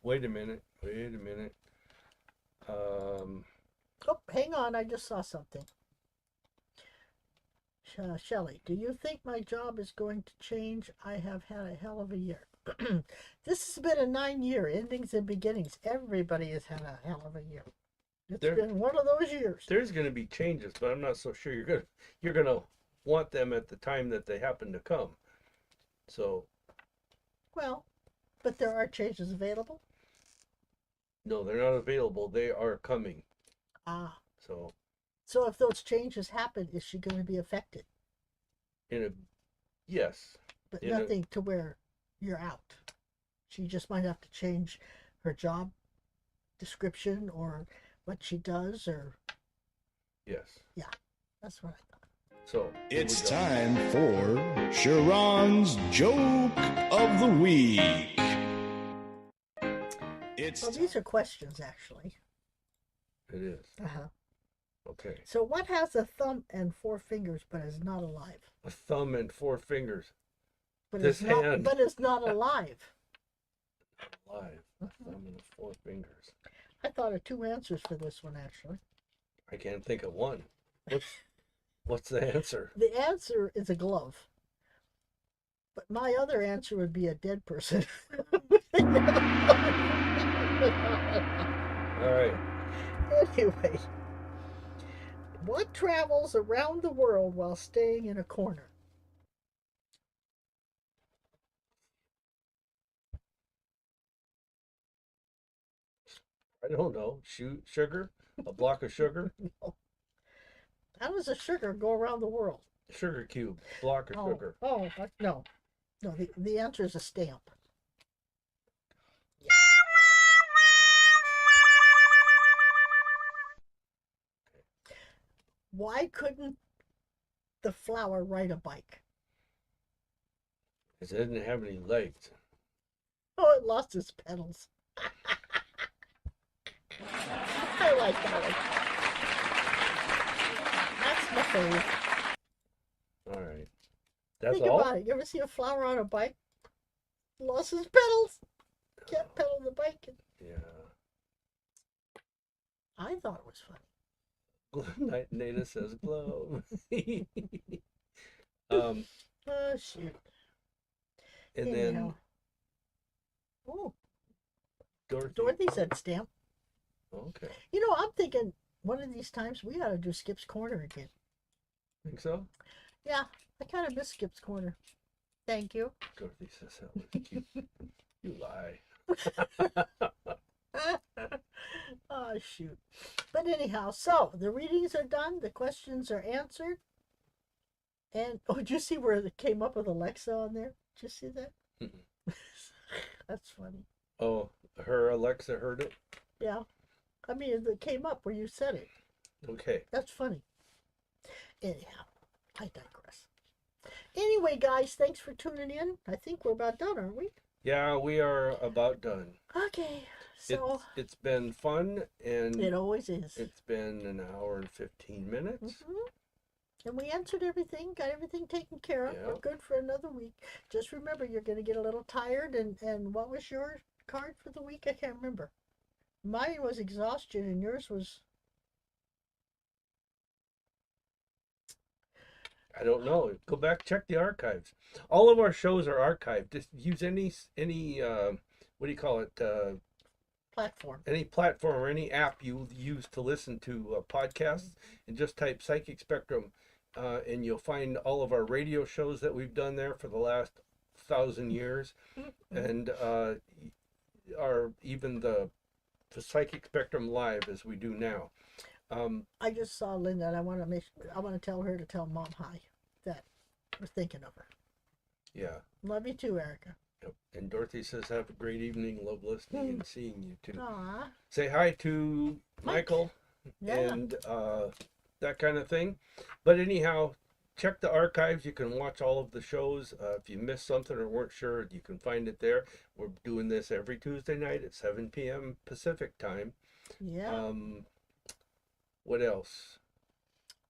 Speaker 1: Wait a minute.
Speaker 2: Oh, hang on. I just saw something. Shelley, do you think my job is going to change? I have had a hell of a year. This has been a 9-year, endings and beginnings. Everybody has had a hell of a year. It's been one of those years.
Speaker 1: There's going to be changes, but I'm not so sure you're gonna want them at the time that they happen to come. So.
Speaker 2: Well, but there are changes available.
Speaker 1: No, they're not available. They are coming.
Speaker 2: Ah.
Speaker 1: So
Speaker 2: if those changes happen, is she going to be affected?
Speaker 1: Yes.
Speaker 2: But nothing to where you're out. She just might have to change her job description or what she does or...
Speaker 1: Yes.
Speaker 2: Yeah, that's what I thought.
Speaker 1: So
Speaker 4: it's time for Sha'ron's Joke of the Week.
Speaker 2: Well, these are questions, actually.
Speaker 1: It is.
Speaker 2: Uh-huh.
Speaker 1: Okay.
Speaker 2: So what has a thumb and 4 fingers but is not alive?
Speaker 1: A thumb and 4 fingers.
Speaker 2: But
Speaker 1: this
Speaker 2: it's
Speaker 1: hand.
Speaker 2: Not, but it's not alive.
Speaker 1: Alive. A thumb and 4 fingers.
Speaker 2: I thought of 2 answers for this one, actually.
Speaker 1: I can't think of one. What's the answer?
Speaker 2: The answer is a glove. But my other answer would be a dead person.
Speaker 1: All right.
Speaker 2: Anyway, what travels around the world while staying in a corner?
Speaker 1: I don't know. Sugar? A block of sugar?
Speaker 2: No. How does a sugar go around the world?
Speaker 1: Sugar cube. Block of sugar.
Speaker 2: Oh, no. No, the answer is a stamp. Yeah. Why couldn't the flower ride a bike?
Speaker 1: Because it didn't have any legs.
Speaker 2: Oh, it lost its petals. I like that one. fave.
Speaker 1: All right. That's
Speaker 2: Think
Speaker 1: all?
Speaker 2: about it. You ever see a flower on a bike? Lost his pedals. Can't pedal the bike.
Speaker 1: Yeah.
Speaker 2: I thought it was funny.
Speaker 1: Nada says glow.
Speaker 2: Oh, shoot.
Speaker 1: And
Speaker 2: Anyhow.
Speaker 1: then
Speaker 2: Oh,
Speaker 1: Dorothy.
Speaker 2: Dorothy said stamp.
Speaker 1: Okay.
Speaker 2: You know, I'm thinking one of these times we ought to do Skip's Corner again.
Speaker 1: Think so?
Speaker 2: Yeah, I kind of miss Skip's Corner. Thank you.
Speaker 1: Dorothy says that was cute. You lie.
Speaker 2: Oh, shoot. But anyhow, so the readings are done. The questions are answered. And, oh, did you see where it came up with Alexa on there? Did you see that?
Speaker 1: Mm-mm.
Speaker 2: That's funny.
Speaker 1: Oh, her Alexa heard it?
Speaker 2: Yeah. I mean, it came up where you said it.
Speaker 1: Okay.
Speaker 2: That's funny. Anyhow, I digress. Anyway, guys, thanks for tuning in. I think we're about done, aren't we?
Speaker 1: Yeah, we are about done.
Speaker 2: Okay. So
Speaker 1: It's been fun, and
Speaker 2: it always is.
Speaker 1: it's been an hour and 15 minutes.
Speaker 2: And we answered everything, got everything taken care of.
Speaker 1: Yeah.
Speaker 2: We're good for another week. Just remember, you're going to get a little tired. And what was your card for the week? I can't remember. Mine was exhaustion, and yours was...
Speaker 1: I don't know. Go back, check the archives. All of our shows are archived. Just use any what do you call it?
Speaker 2: platform.
Speaker 1: Any platform or any app you use to listen to podcasts, and just type Psychic Spectrum, and you'll find all of our radio shows that we've done there for the last 1,000 years, and our even the Psychic Spectrum Live as we do now.
Speaker 2: I just saw Linda, and I want to tell her to tell Mom hi, that we're thinking of her.
Speaker 1: Yeah.
Speaker 2: Love you too, Erica.
Speaker 1: Yep. And Dorothy says, have a great evening. Love listening and seeing you too.
Speaker 2: Aw.
Speaker 1: Say hi to Michael
Speaker 2: Yeah.
Speaker 1: and that kind of thing. But anyhow, check the archives. You can watch all of the shows. If you missed something or weren't sure, you can find it there. We're doing this every Tuesday night at 7 p.m. Pacific time.
Speaker 2: Yeah.
Speaker 1: What else?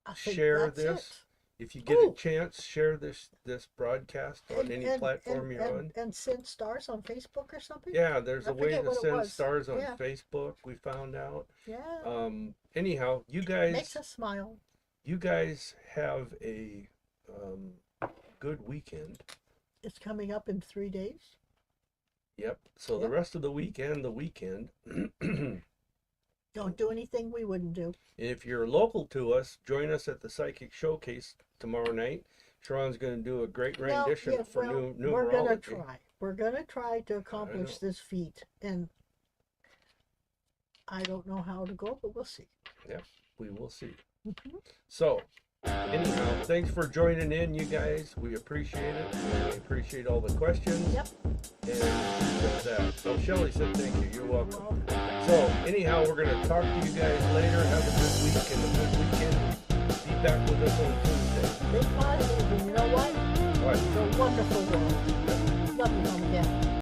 Speaker 2: I think
Speaker 1: Share
Speaker 2: that's
Speaker 1: this.
Speaker 2: it.
Speaker 1: If you get
Speaker 2: Ooh.
Speaker 1: a chance, share this broadcast on any platform you're on.
Speaker 2: And send stars on Facebook or something?
Speaker 1: Yeah, there's
Speaker 2: I
Speaker 1: a way
Speaker 2: forget
Speaker 1: to
Speaker 2: what it
Speaker 1: send
Speaker 2: was.
Speaker 1: stars on
Speaker 2: Yeah.
Speaker 1: Facebook, we found out.
Speaker 2: Yeah.
Speaker 1: Anyhow, you guys
Speaker 2: Makes us smile.
Speaker 1: have a good weekend.
Speaker 2: It's coming up in 3 days.
Speaker 1: Yep. So the
Speaker 2: Yep.
Speaker 1: rest of the weekend,
Speaker 2: Don't do anything we wouldn't do.
Speaker 1: if you're local to us, join us at the Psychic Showcase tomorrow night. Sharon's going to do a great rendition for numerology.
Speaker 2: We're gonna try. We're gonna try to accomplish this feat, and I don't know how to go, but we'll see.
Speaker 1: Yep, we will see.
Speaker 2: Mhm.
Speaker 1: So, anyhow, thanks for joining in, you guys. We appreciate it. We appreciate all the questions.
Speaker 2: Yep.
Speaker 1: And with that, oh, Shelley said thank you. You're welcome.
Speaker 2: Well,
Speaker 1: So, anyhow, we're going to talk to you guys later. Have a good week and a good weekend. Be back with us on Tuesday.
Speaker 2: stay positive, and you know what?
Speaker 1: All right.
Speaker 2: It's a wonderful world. Love you, Mom and Dad.